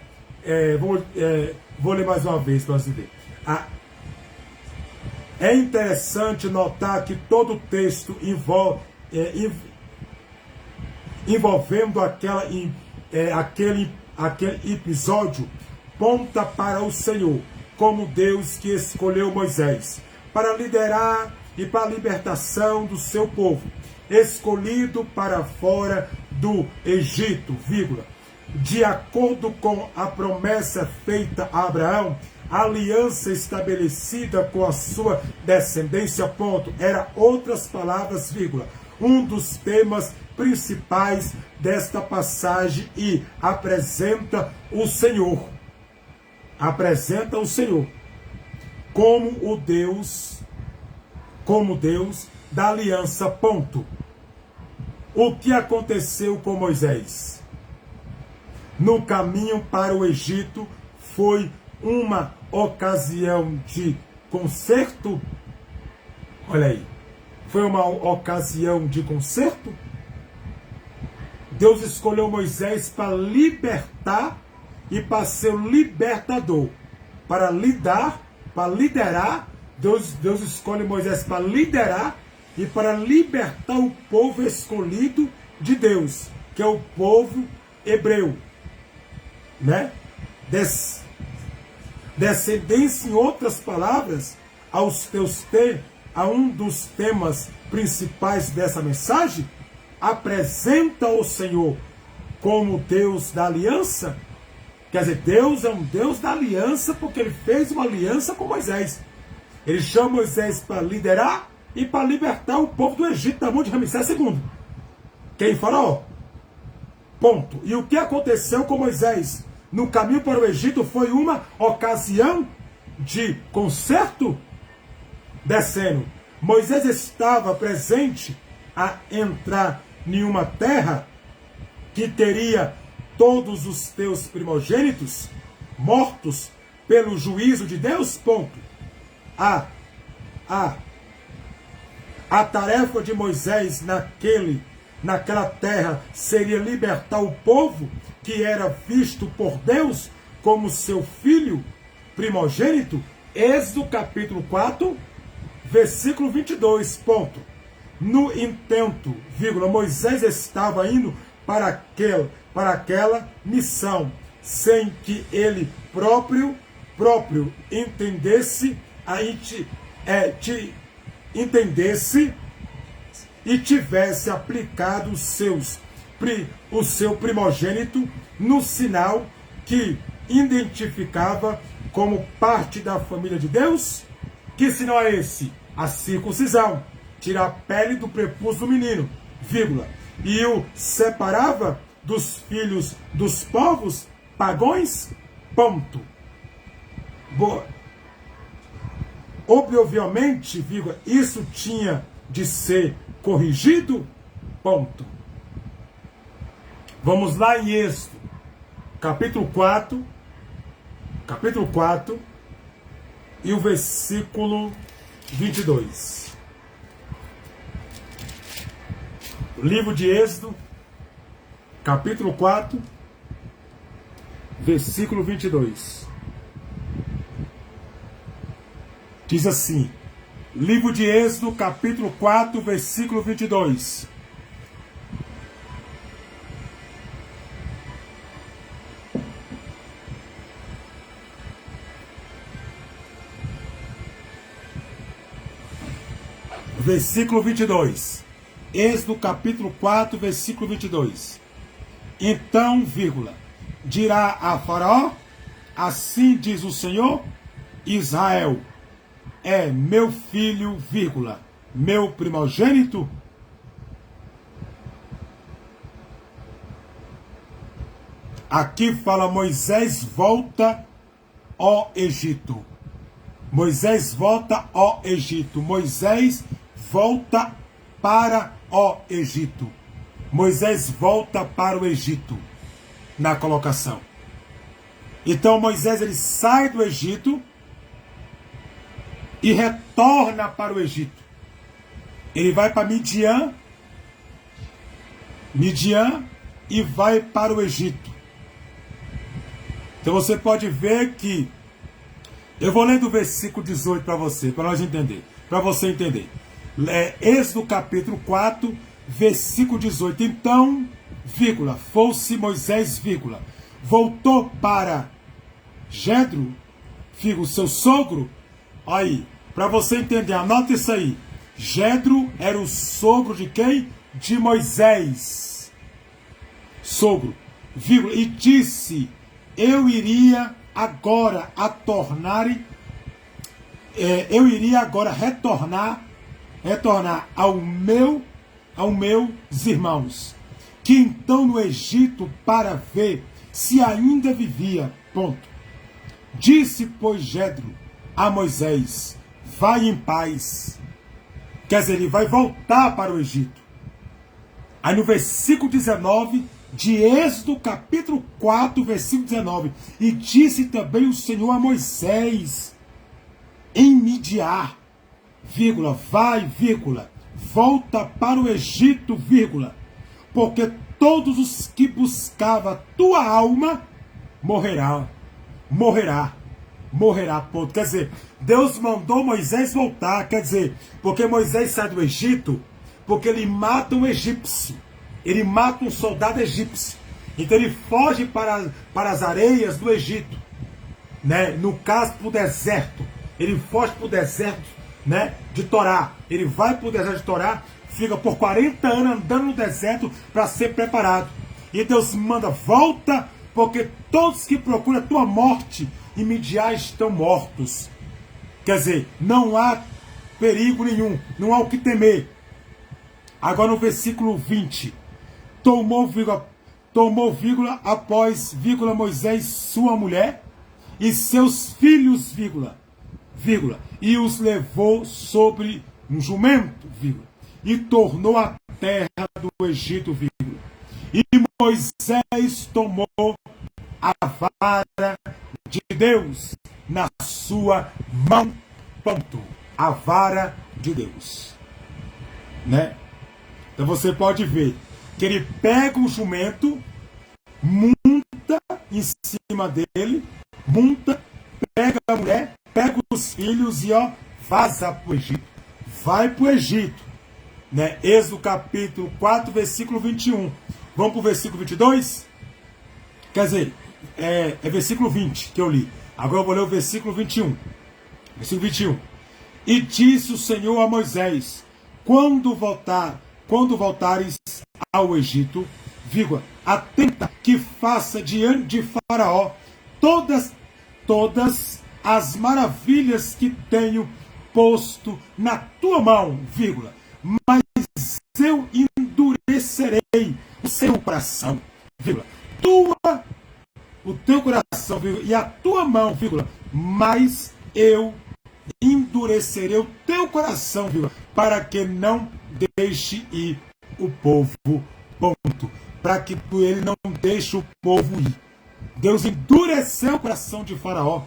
Vou ler mais uma vez para você ver. É interessante notar que todo o texto envolvendo aquele episódio ponta para o Senhor, como Deus que escolheu Moisés para liderar e para a libertação do seu povo, escolhido para fora do Egito, de acordo com a promessa feita a Abraão, a aliança estabelecida com a sua descendência, era, outras palavras, um dos temas principais desta passagem e apresenta o Senhor como Deus da aliança, O que aconteceu com Moisés no caminho para o Egito foi uma ocasião de conserto? Olha aí, foi uma ocasião de conserto? Deus escolheu Moisés para libertar e para ser o libertador, para liderar. Deus escolhe Moisés para liderar e para libertar o povo escolhido de Deus, que é o povo hebreu, né? Descendência, em outras palavras, a um dos temas principais dessa mensagem, apresenta o Senhor como Deus da aliança. Quer dizer, Deus é um Deus da aliança porque Ele fez uma aliança com Moisés. Ele chama Moisés para liderar e para libertar o povo do Egito da mão de Ramsés II, quem Faraó. Ponto. E o que aconteceu com Moisés no caminho para o Egito foi uma ocasião de conserto? Descendo, Moisés estava presente a entrar em uma terra que teria todos os teus primogênitos mortos pelo juízo de Deus? Ponto. A tarefa de Moisés naquela terra seria libertar o povo que era visto por Deus como seu filho primogênito. Êxodo capítulo 4, versículo 22, ponto. No intento, Moisés estava indo para aquela missão, sem que ele próprio entendesse e tivesse aplicado o seu primogênito no sinal que identificava como parte da família de Deus. Que sinal é esse? A circuncisão. Tirar a pele do prepúcio do menino, e o separava dos filhos dos povos pagãos, ponto. Obviamente, isso tinha de ser corrigido, ponto. Vamos lá em Êxodo, capítulo 4, e o versículo 22. Livro de Êxodo, capítulo 4, versículo 22. Diz assim, livro de Êxodo, capítulo 4, versículo 22. Versículo 22. Êxodo capítulo 4, versículo 22. Então, dirá a Faraó, assim diz o Senhor, Israel é meu filho, meu primogênito. Aqui fala Moisés volta ao Egito. Moisés volta ao Egito. Moisés volta para o Egito. Moisés volta para o Egito. Na colocação. Então Moisés ele sai do Egito e retorna para o Egito. Ele vai para Midian e vai para o Egito. Então você pode ver que eu vou ler do versículo 18 para você, para nós entender, para você entender. Êxodo capítulo 4, versículo 18. Então, vírgula, fosse Moisés, vírgula, voltou para Jetro, vírgula, seu sogro. Aí, para você entender, anota isso aí. Jetro era o sogro de quem? De Moisés. Sogro, vírgula, e disse: eu iria agora retornar aos meus irmãos, que então no Egito, para ver se ainda vivia. Ponto. Disse, pois, Jetro a Moisés: vai em paz. Quer dizer, ele vai voltar para o Egito. Aí no versículo 19 de Êxodo capítulo 4, versículo 19. E disse também o Senhor a Moisés em Midian, vírgula, vai, vírgula, volta para o Egito, vírgula, porque todos os que buscavam tua alma morrerá, ponto. Quer dizer, Deus mandou Moisés voltar, quer dizer, porque Moisés sai do Egito, porque ele mata um egípcio, ele mata um soldado egípcio, então ele foge para as areias do Egito, né? No caso, para o deserto, ele foge para o deserto, né? De Torá, ele vai para o deserto de Torá, fica por 40 anos andando no deserto para ser preparado, e Deus manda, volta, porque todos que procuram a tua morte em Midian estão mortos. Quer dizer, não há perigo nenhum, não há o que temer. Agora no versículo 20, tomou vírgula, após, vírgula, Moisés, sua mulher, e seus filhos, vírgula, e os levou sobre um jumento, vírgula, e tornou a terra do Egito, vírgula. E Moisés tomou a vara de Deus na sua mão, ponto. A vara de Deus, né? Então você pode ver que ele pega o jumento, monta em cima dele, pega a mulher, pega os filhos e vaza para o Egito. Vai para o Egito, né? Êxodo capítulo 4, versículo 21. Vamos para o versículo 22? Quer dizer, é versículo 20 que eu li. Agora eu vou ler o versículo 21. Versículo 21. E disse o Senhor a Moisés: quando voltares ao Egito, vírgula, atenta que faça diante de Faraó todas as maravilhas que tenho posto na tua mão, vírgula, mas eu endurecerei o seu coração, vírgula, o teu coração, vírgula, e a tua mão, vírgula, mas eu endurecerei o teu coração, vírgula, para que não deixe ir o povo, ponto. Para que ele não deixe o povo ir. Deus endureceu o coração de Faraó.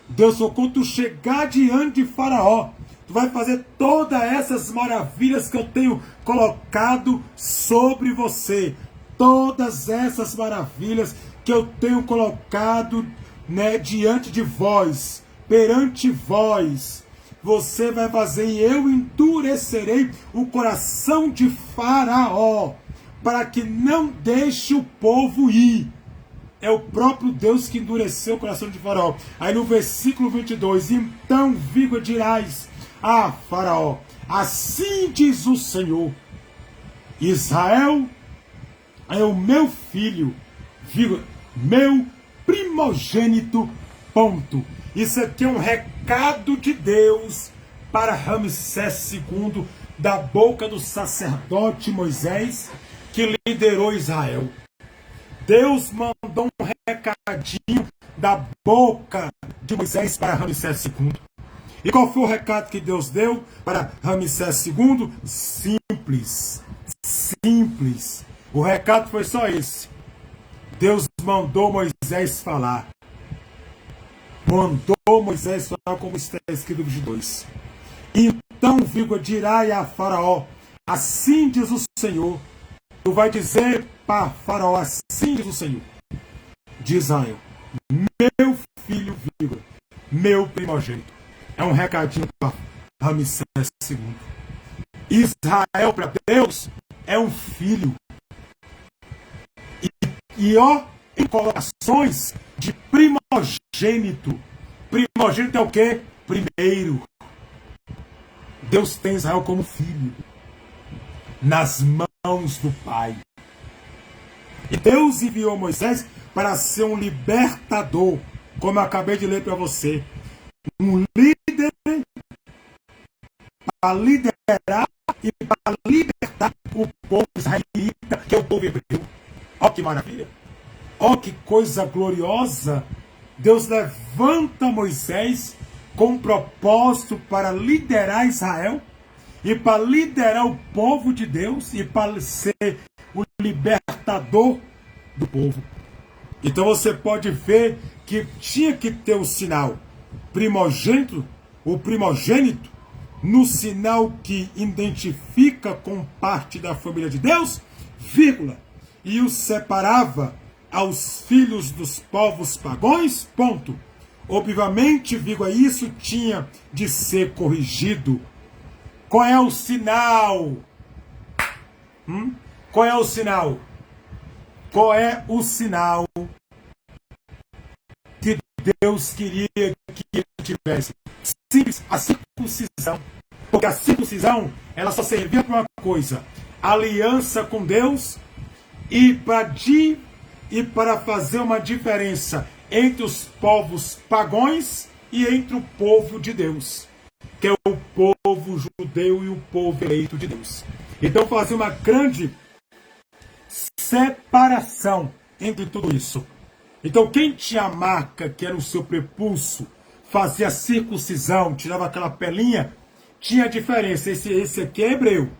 Deus falou: quando tu chegar diante de Faraó, tu vai fazer todas essas maravilhas que eu tenho colocado sobre você. Todas essas maravilhas que eu tenho colocado, né, diante de vós, perante vós, você vai fazer, e eu endurecerei o coração de Faraó, para que não deixe o povo ir. É o próprio Deus que endureceu o coração de Faraó. Aí no versículo 22, então, vírgula, dirás a Faraó: assim diz o Senhor, Israel é o meu filho, vírgula, meu primogênito, ponto. Isso aqui é um recado de Deus para Ramsés II, da boca do sacerdote Moisés, que liderou Israel. Deus mandou recadinho da boca de Moisés para Ramsés II. E qual foi o recado que Deus deu para Ramsés II? Simples. Simples. O recado foi só esse. Deus mandou Moisés falar. Mandou Moisés falar como está escrito no 22. Então, dirá a Faraó, assim diz o Senhor. Tu vai dizer para Faraó, assim diz o Senhor de Israel, meu filho, meu primogênito. É um recadinho para Ramsés II. Israel para Deus é um filho. E em colocações de primogênito. Primogênito é o quê? Primeiro. Deus tem Israel como filho. Nas mãos do Pai. E Deus enviou Moisés para ser um libertador. Como eu acabei de ler para você. Um líder para liderar e para libertar o povo israelita, que é o povo hebreu. Olha que maravilha. Olha que coisa gloriosa. Deus levanta Moisés com um propósito para liderar Israel e para liderar o povo de Deus e para ser o libertador do povo. Então você pode ver que tinha que ter o sinal primogênito, o primogênito, no sinal que identifica com parte da família de Deus, vírgula, e o separava aos filhos dos povos pagãos, ponto. Obviamente, vírgula, isso tinha de ser corrigido. Qual é o sinal? Qual é o sinal? Qual é o sinal que Deus queria que ele tivesse? Simples, a circuncisão. Porque a circuncisão, ela só servia para uma coisa: aliança com Deus e para fazer uma diferença entre os povos pagãos e entre o povo de Deus, que é o povo judeu e o povo eleito de Deus. Então fazia uma grande separação entre tudo isso. Então quem tinha a marca, que era o seu prepulso, fazia a circuncisão, tirava aquela pelinha, tinha diferença. Esse aqui é hebreu,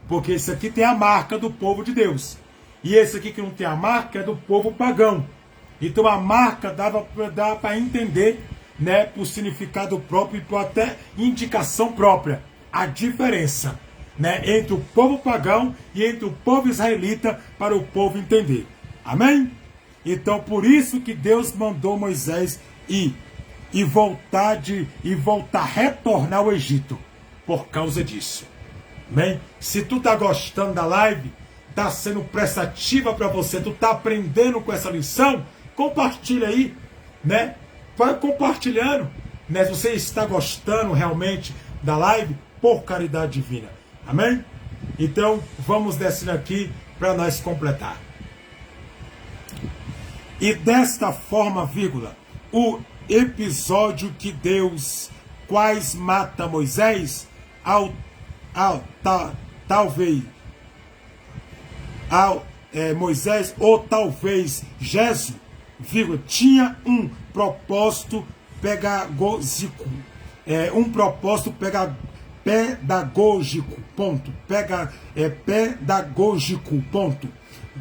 porque esse aqui tem a marca do povo de Deus. E esse aqui que não tem a marca é do povo pagão. Então a marca dava para entender, né, por significado próprio e por até indicação própria, a diferença, né, entre o povo pagão e entre o povo israelita, para o povo entender. Amém? Então por isso que Deus mandou Moisés ir e retornar ao Egito, por causa disso. Amém? Se tu tá gostando da live, tá sendo prestativa para você, tu tá aprendendo com essa lição, compartilha aí, né? Vai compartilhando, né? Se você está gostando realmente da live, por caridade divina. Amém? Então, vamos descendo aqui para nós completar. E desta forma, vírgula, o episódio que Deus quase mata Moisés, Moisés, ou talvez Jesus, vírgula, tinha um propósito pedagógico, pedagógico, ponto, pedagógico, ponto.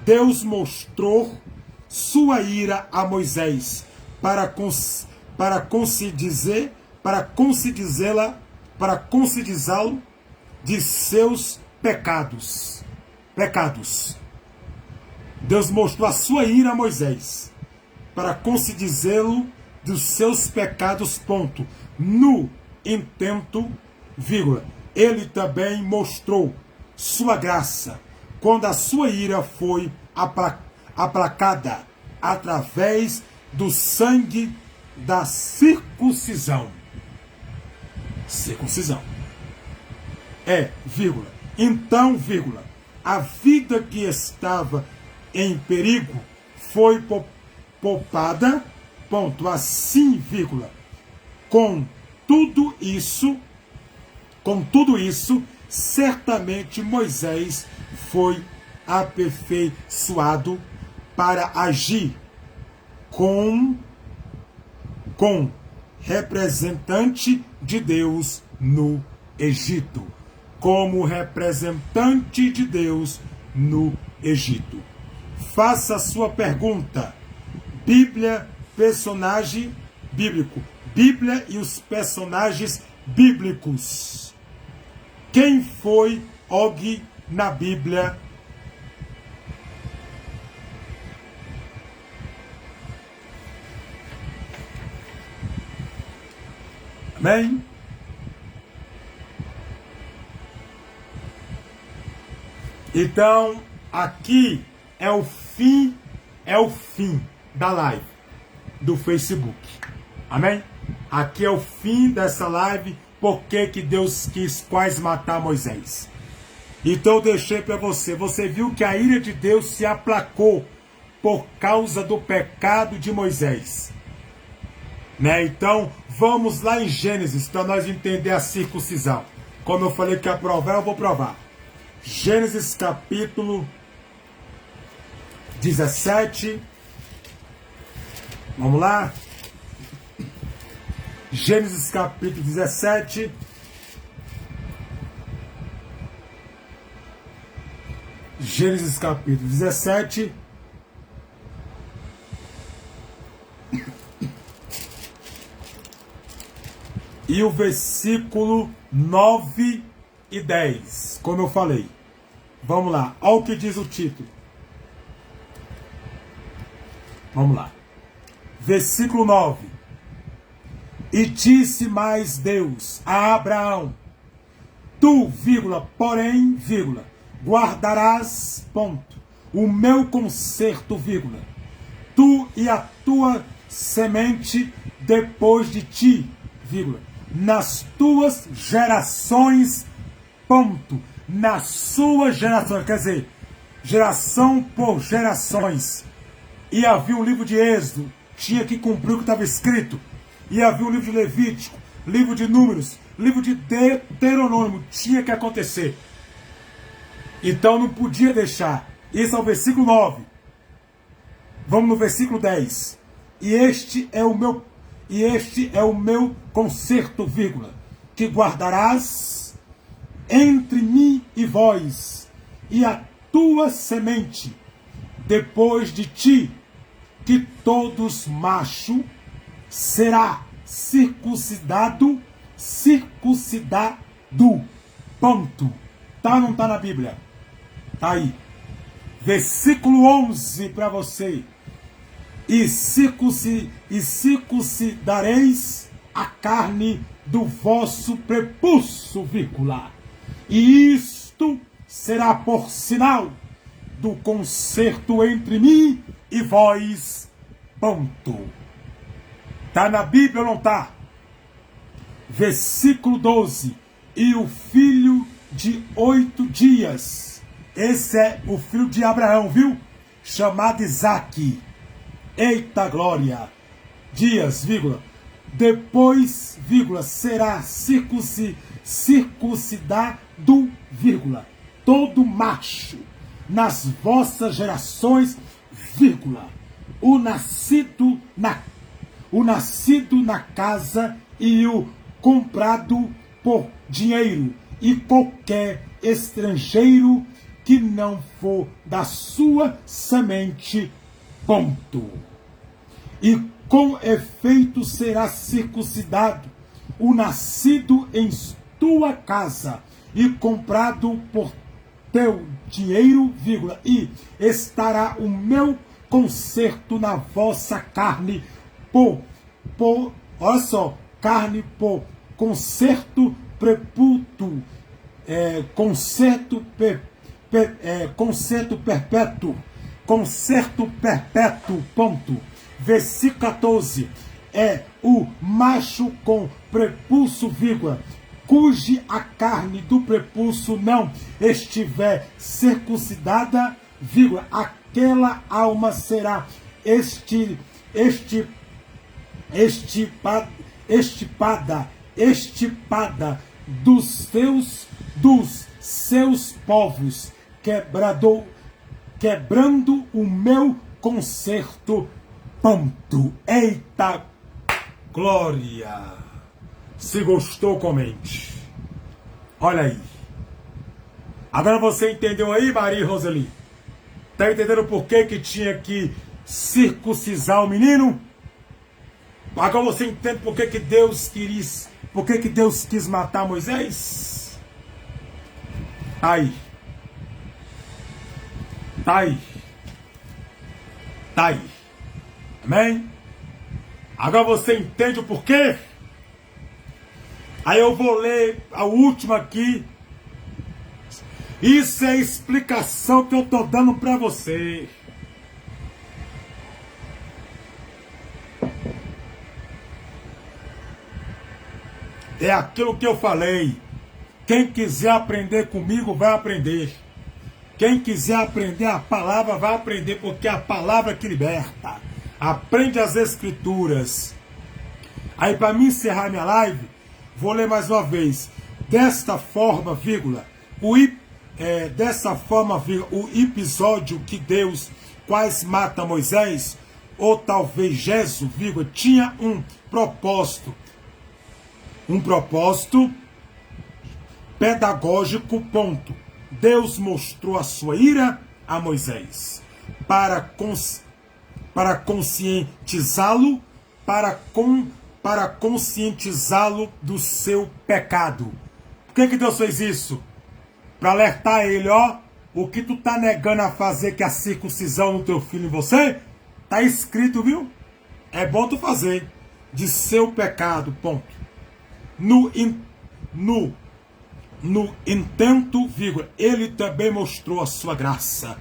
Deus mostrou sua ira a Moisés para conscientizá-lo de seus pecados. Deus mostrou a sua ira a Moisés para conscientizá-lo dos seus pecados, ponto. No intento, vírgula, ele também mostrou sua graça quando a sua ira foi aplacada através do sangue da circuncisão. Vírgula. Então, vírgula, a vida que estava em perigo foi poupada, ponto. Assim, vírgula, com tudo isso, certamente Moisés foi aperfeiçoado para agir com representante de Deus no Egito. Como representante de Deus no Egito. Faça a sua pergunta. Bíblia, personagem bíblico. Bíblia e os personagens bíblicos. Quem foi Og na Bíblia? Amém? Então, aqui é o fim da live do Facebook. Amém? Aqui é o fim dessa live. Por que Deus quis quase matar Moisés? Então eu deixei para você. Você viu que a ira de Deus se aplacou por causa do pecado de Moisés. Né? Então, vamos lá em Gênesis para nós entender a circuncisão. Como eu falei que ia provar, eu vou provar. Gênesis capítulo 17. Vamos lá. Gênesis capítulo 17. Gênesis capítulo 17. E o versículo 9 e 10. Como eu falei. Vamos lá. Olha o que diz o título. Vamos lá. Versículo 9. E disse mais Deus a Abraão: tu, porém, guardarás, o meu concerto, tu e a tua semente depois de ti, nas tuas gerações, nas suas gerações, quer dizer, geração por gerações. E havia um livro de Êxodo, tinha que cumprir o que estava escrito. E havia um livro de Levítico, livro de Números, livro de Deuteronômio, tinha que acontecer. Então não podia deixar. Esse é o versículo 9. Vamos no versículo 10. E este é o meu concerto, que guardarás entre mim e vós, e a tua semente depois de ti, que todos macho será circuncidado. Ponto. Tá ou não tá na Bíblia? Tá aí. Versículo 11 para você. E circuncidareis a carne do vosso prepúcio, e isto será por sinal do concerto entre mim e vós. Ponto. Tá na Bíblia ou não tá? Versículo 12. E o filho de 8 dias. Esse é o filho de Abraão, viu? Chamado Isaque. Eita glória. Dias, depois, será circuncidado, todo macho nas vossas gerações, o nascido na casa e o comprado por dinheiro, e qualquer estrangeiro que não for da sua semente. Ponto. E com efeito será circuncidado o nascido em tua casa e comprado por teu dinheiro, e estará o meu concerto na vossa carne olha só, carne por concerto perpétuo, concerto perpétuo, ponto. Versículo 14, é o macho com prepulso, cuja a carne do prepulso não estiver circuncidada, aquela alma será estipada dos seus povos, quebrando o meu concerto. Ponto. Eita glória! Se gostou, comente. Olha aí. Agora você entendeu aí, Maria e Roseli? Tá entendendo por que tinha que circuncisar o menino? Agora você entende por que Deus quis, por que Deus quis matar Moisés? Tá aí. Tá aí. Tá aí. Amém? Agora você entende o porquê? Aí eu vou ler a última aqui. Isso é a explicação que eu estou dando para você. É aquilo que eu falei. Quem quiser aprender comigo vai aprender. Quem quiser aprender a palavra vai aprender, porque é a palavra que liberta. Aprende as escrituras. Aí para mim encerrar minha live, vou ler mais uma vez. Desta forma, vírgula, o episódio que Deus quase mata Moisés, ou talvez Jesus, vírgula, tinha um propósito pedagógico, ponto. Deus mostrou a sua ira a Moisés para conscientizá-lo, para conscientizá-lo do seu pecado. Por que Deus fez isso? Para alertar ele, ó, o que tu tá negando a fazer, que é a circuncisão no teu filho e você, tá escrito, viu? É bom tu fazer, de seu pecado, ponto. No intento, vírgula, ele também mostrou a sua graça.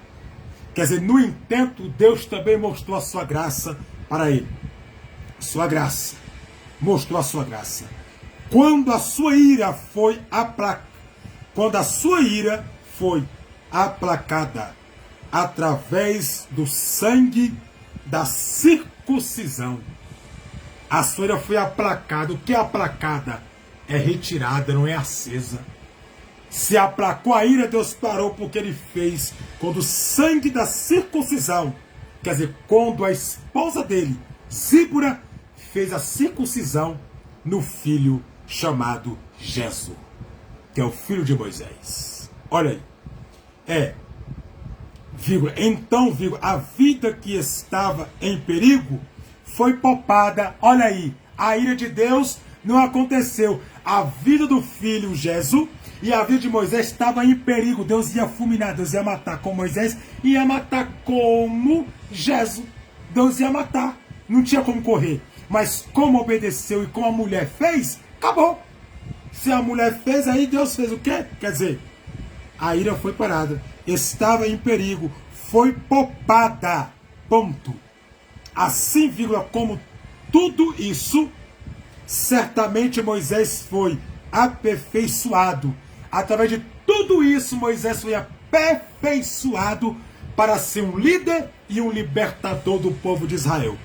Quer dizer, no intento, Deus também mostrou a sua graça para ele. Sua graça. Mostrou a sua graça. Quando a sua ira foi aplacada através do sangue da circuncisão. A sua ira foi aplacada. O que é aplacada? É retirada, não é acesa. Se aplacou a ira, Deus parou, porque ele fez quando o sangue da circuncisão, quer dizer, quando a esposa dele, Zípora, fez a circuncisão no filho chamado Jesus, que é o filho de Moisés. Olha aí. Então, a vida que estava em perigo foi poupada. Olha aí, a ira de Deus não aconteceu. A vida do filho Jesus e a vida de Moisés estava em perigo. Deus ia fulminar, Deus ia matar como Moisés, ia matar como Jesus. Deus ia matar, não tinha como correr. Mas como obedeceu e como a mulher fez, acabou. Se a mulher fez, aí Deus fez o quê? Quer dizer, a ira foi parada. Estava em perigo, foi poupada. Ponto. Assim, vírgula, como tudo isso, certamente Moisés foi aperfeiçoado. Através de tudo isso, Moisés foi aperfeiçoado para ser um líder e um libertador do povo de Israel.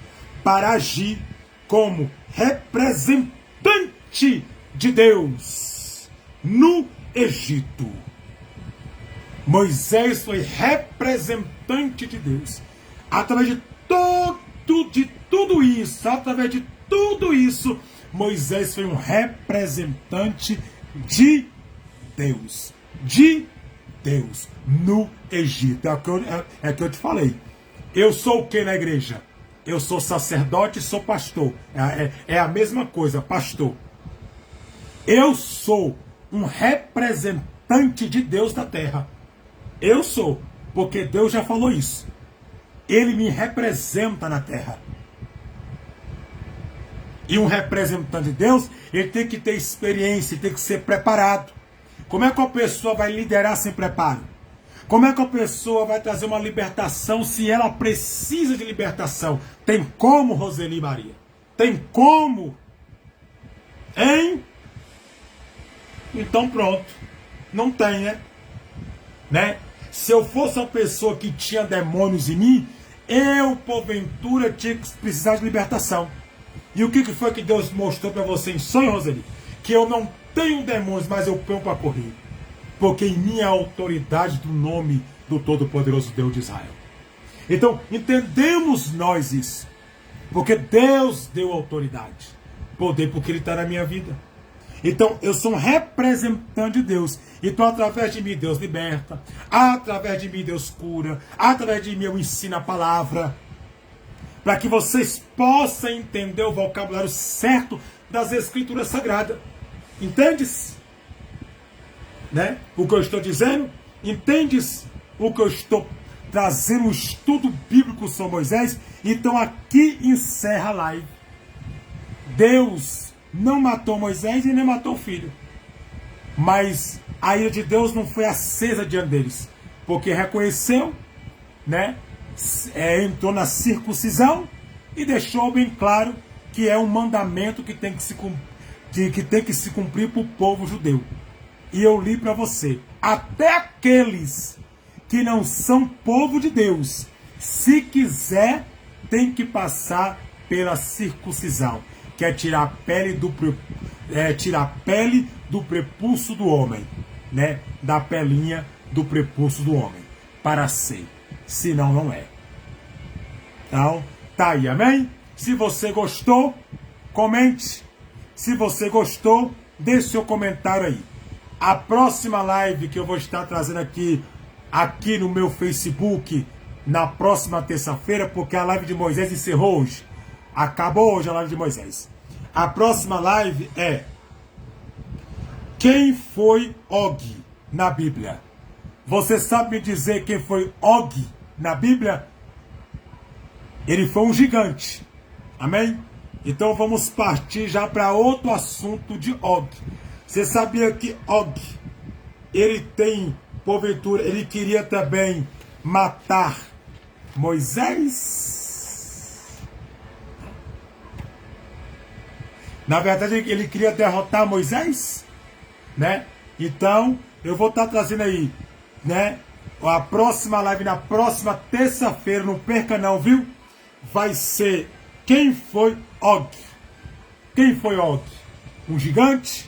Para agir como representante de Deus no Egito. Moisés foi representante de Deus. Através de tudo isso, Moisés foi um representante de Deus. De Deus no Egito. É o que eu te falei. Eu sou o que na igreja? Eu sou sacerdote e sou pastor. É a mesma coisa, pastor. Eu sou um representante de Deus na terra. Eu sou, porque Deus já falou isso. Ele me representa na terra. E um representante de Deus, ele tem que ter experiência, tem que ser preparado. Como é que a pessoa vai liderar sem preparo? Como é que a pessoa vai trazer uma libertação se ela precisa de libertação? Tem como, Roseli Maria? Tem como? Hein? Então pronto. Não tem, né? Se eu fosse uma pessoa que tinha demônios em mim, eu, porventura, tinha que precisar de libertação. E o que foi que Deus mostrou para você em sonho, Roseli? Que eu não tenho demônios, mas eu ponho para correr. Porque em mim é a autoridade do nome do Todo-Poderoso Deus de Israel. Então, entendemos nós isso. Porque Deus deu autoridade, poder, porque Ele está na minha vida. Então, eu sou um representante de Deus. Então, através de mim, Deus liberta. Através de mim, Deus cura. Através de mim, eu ensino a palavra. Para que vocês possam entender o vocabulário certo das Escrituras Sagradas. Entendes? Né? O que eu estou dizendo? Entendes o que eu estou trazendo? Um estudo bíblico sobre Moisés. Então, aqui encerra a live. Deus não matou Moisés e nem matou o filho. Mas a ira de Deus não foi acesa diante deles. Porque reconheceu, né? Entrou na circuncisão e deixou bem claro que é um mandamento que tem que se cumprir para o povo judeu. E eu li para você. Até aqueles que não são povo de Deus, se quiser, tem que passar pela circuncisão. Que é tirar a pele do prepulso do homem, né? Da pelinha do prepulso do homem, para ser. Senão não é. Então, tá aí, amém? Se você gostou, comente. Se você gostou, deixe seu comentário aí. A próxima live que eu vou estar trazendo aqui no meu Facebook, na próxima terça-feira, porque a live de Moisés encerrou hoje. Acabou hoje a live de Moisés. A próxima live é: quem foi Og na Bíblia? Você sabe me dizer quem foi Og na Bíblia? Ele foi um gigante. Amém? Então vamos partir já para outro assunto de Og. Você sabia que Og, ele tem, porventura, ele queria também matar Moisés? Na verdade, ele queria derrotar Moisés, né? Então, eu vou estar trazendo aí, né? A próxima live, na próxima terça-feira, não perca não, viu? Vai ser quem foi Og. Quem foi Og? Um gigante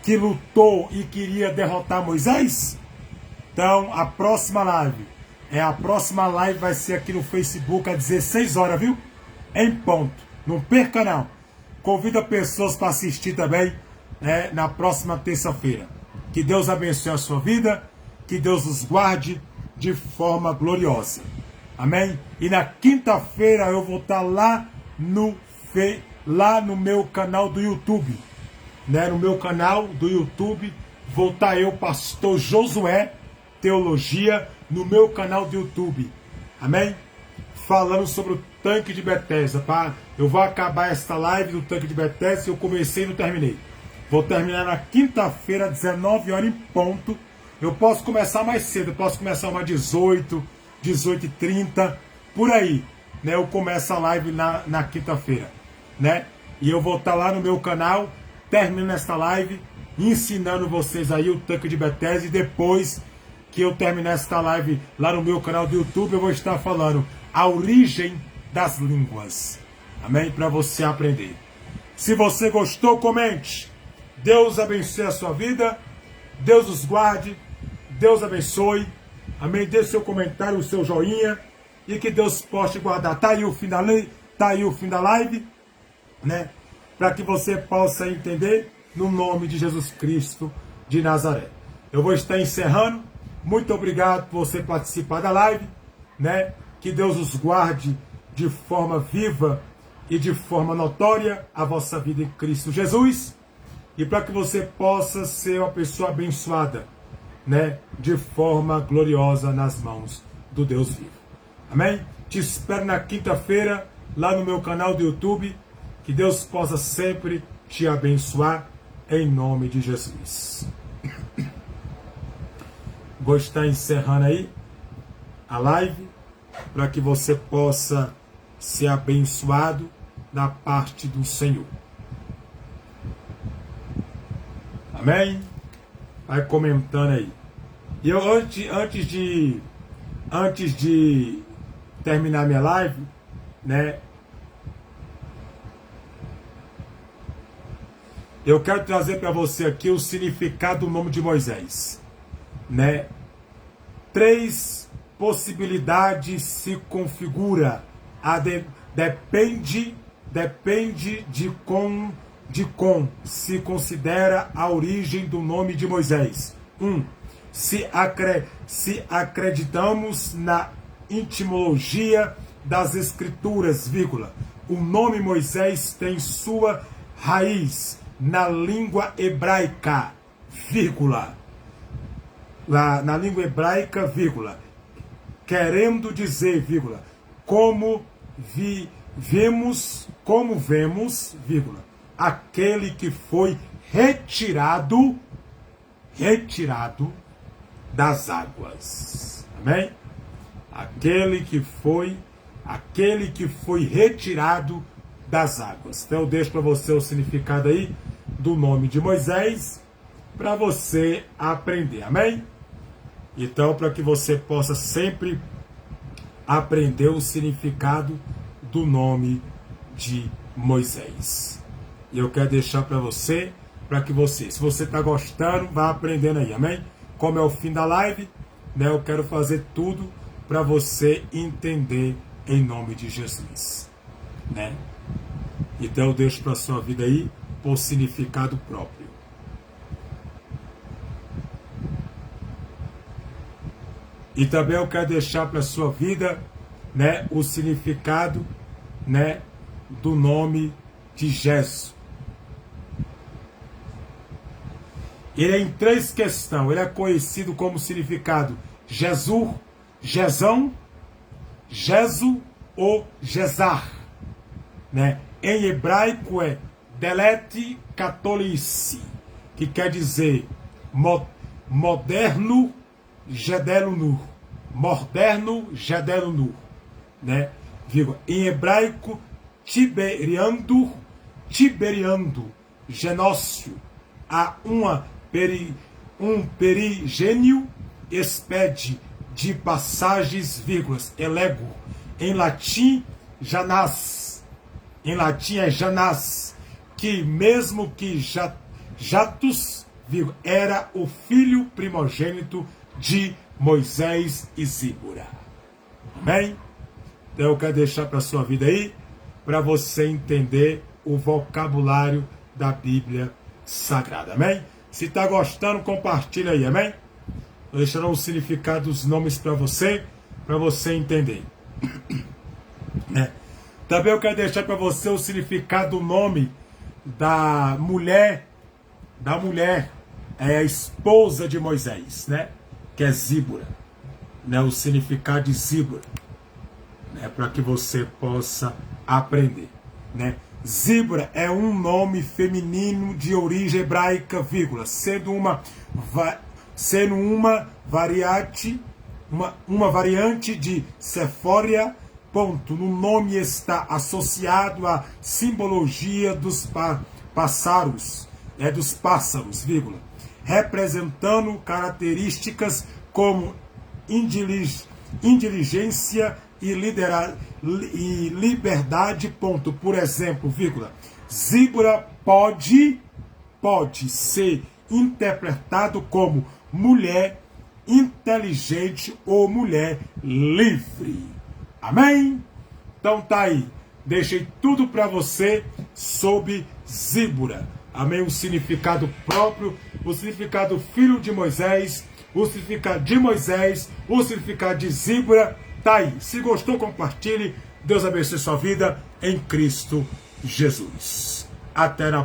que lutou e queria derrotar Moisés? Então, a próxima live vai ser aqui no Facebook às 16 horas, viu? Em ponto. Não perca não. Convida pessoas para assistir também, né, na próxima terça-feira. Que Deus abençoe a sua vida, que Deus os guarde de forma gloriosa. Amém? E na quinta-feira eu vou estar lá no meu canal do YouTube. Né? No meu canal do YouTube, vou estar eu, pastor Josué Teologia, no meu canal do YouTube. Amém? Falando sobre o tanque de Betesda. Eu vou acabar esta live do tanque de Betesda. Eu comecei e não terminei. Vou terminar na quinta-feira, 19 horas em ponto. Eu posso começar mais cedo. Eu posso começar umas 18, 18h30, por aí. Né? Eu começo a live na quinta-feira. Né? E eu vou estar lá no meu canal, terminando esta live, ensinando vocês aí o tanque de Betesda. E depois que eu terminar esta live lá no meu canal do YouTube, eu vou estar falando a origem das línguas. Amém? Para você aprender. Se você gostou, comente. Deus abençoe a sua vida. Deus os guarde. Deus abençoe. Amém? Deixe seu comentário, o seu joinha. E que Deus possa te guardar. Tá aí o fim da live. Né? Para que você possa entender no nome de Jesus Cristo de Nazaré. Eu vou estar encerrando. Muito obrigado por você participar da live. Né? Que Deus os guarde de forma viva e de forma notória a vossa vida em Cristo Jesus. E para que você possa ser uma pessoa abençoada, né? De forma gloriosa nas mãos do Deus vivo. Amém? Te espero na quinta-feira, lá no meu canal do YouTube. Que Deus possa sempre te abençoar, em nome de Jesus. Vou estar encerrando aí a live, para que você possa ser abençoado da parte do Senhor. Amém? Vai comentando aí. E eu, antes de terminar minha live, né? Eu quero trazer para você aqui o significado do nome de Moisés, né? 3 possibilidades se configura depende de como se considera a origem do nome de Moisés. 1. Se acreditamos na etimologia das escrituras, vírgula, o nome Moisés tem sua raiz na língua hebraica, vírgula, na língua hebraica, vírgula, querendo dizer, vírgula, como vemos, vírgula, aquele que foi retirado das águas. Amém? Aquele que foi retirado das águas. Então eu deixo para você o significado aí do nome de Moisés para você aprender. Amém? Então, para que você possa sempre aprender o significado do nome de Moisés. E eu quero deixar para você, se você está gostando, vá aprendendo aí, amém? Como é o fim da live, né, eu quero fazer tudo para você entender em nome de Jesus, né? Então eu deixo para a sua vida aí o significado próprio. E também eu quero deixar para a sua vida, né, o significado, né, do nome de Jesus. Ele é em 3 questões. Ele é conhecido como significado Jesus, Jezão, Jesu ou Jezar, né? Em hebraico é Delete Catolici, que quer dizer moderno Gedelunu, né? Em hebraico Tiberiando, genócio, há um perigênio expede de passagens, vírgulas, elego. Em latim, Janás. Em latim é Janás, que mesmo que Jatus, vírgula, era o filho primogênito de Moisés e Zíbora. Amém? Então eu quero deixar para a sua vida aí, para você entender o vocabulário da Bíblia Sagrada. Amém? Se está gostando, compartilha aí, amém? Vou deixar o significado dos nomes para você entender. Né? Também eu quero deixar para você o significado do nome da mulher, é a esposa de Moisés, né? Que é Zíbora, né? O significado de Zíbora, né? Para que você possa aprender, né? Zíbora é um nome feminino de origem hebraica, vírgula, sendo uma variante de Sefória, ponto. No nome está associado à simbologia dos pássaros, vírgula, representando características como inteligência e liberdade, ponto. Por exemplo, vírgula, Zíbora pode ser interpretado como mulher inteligente ou mulher livre. Amém? Então tá aí. Deixei tudo para você sobre Zíbora. Amém? O significado próprio, o significado filho de Moisés, o significado de Moisés, o significado de Zíbora. Tá aí. Se gostou, compartilhe. Deus abençoe sua vida em Cristo Jesus. Até na próxima.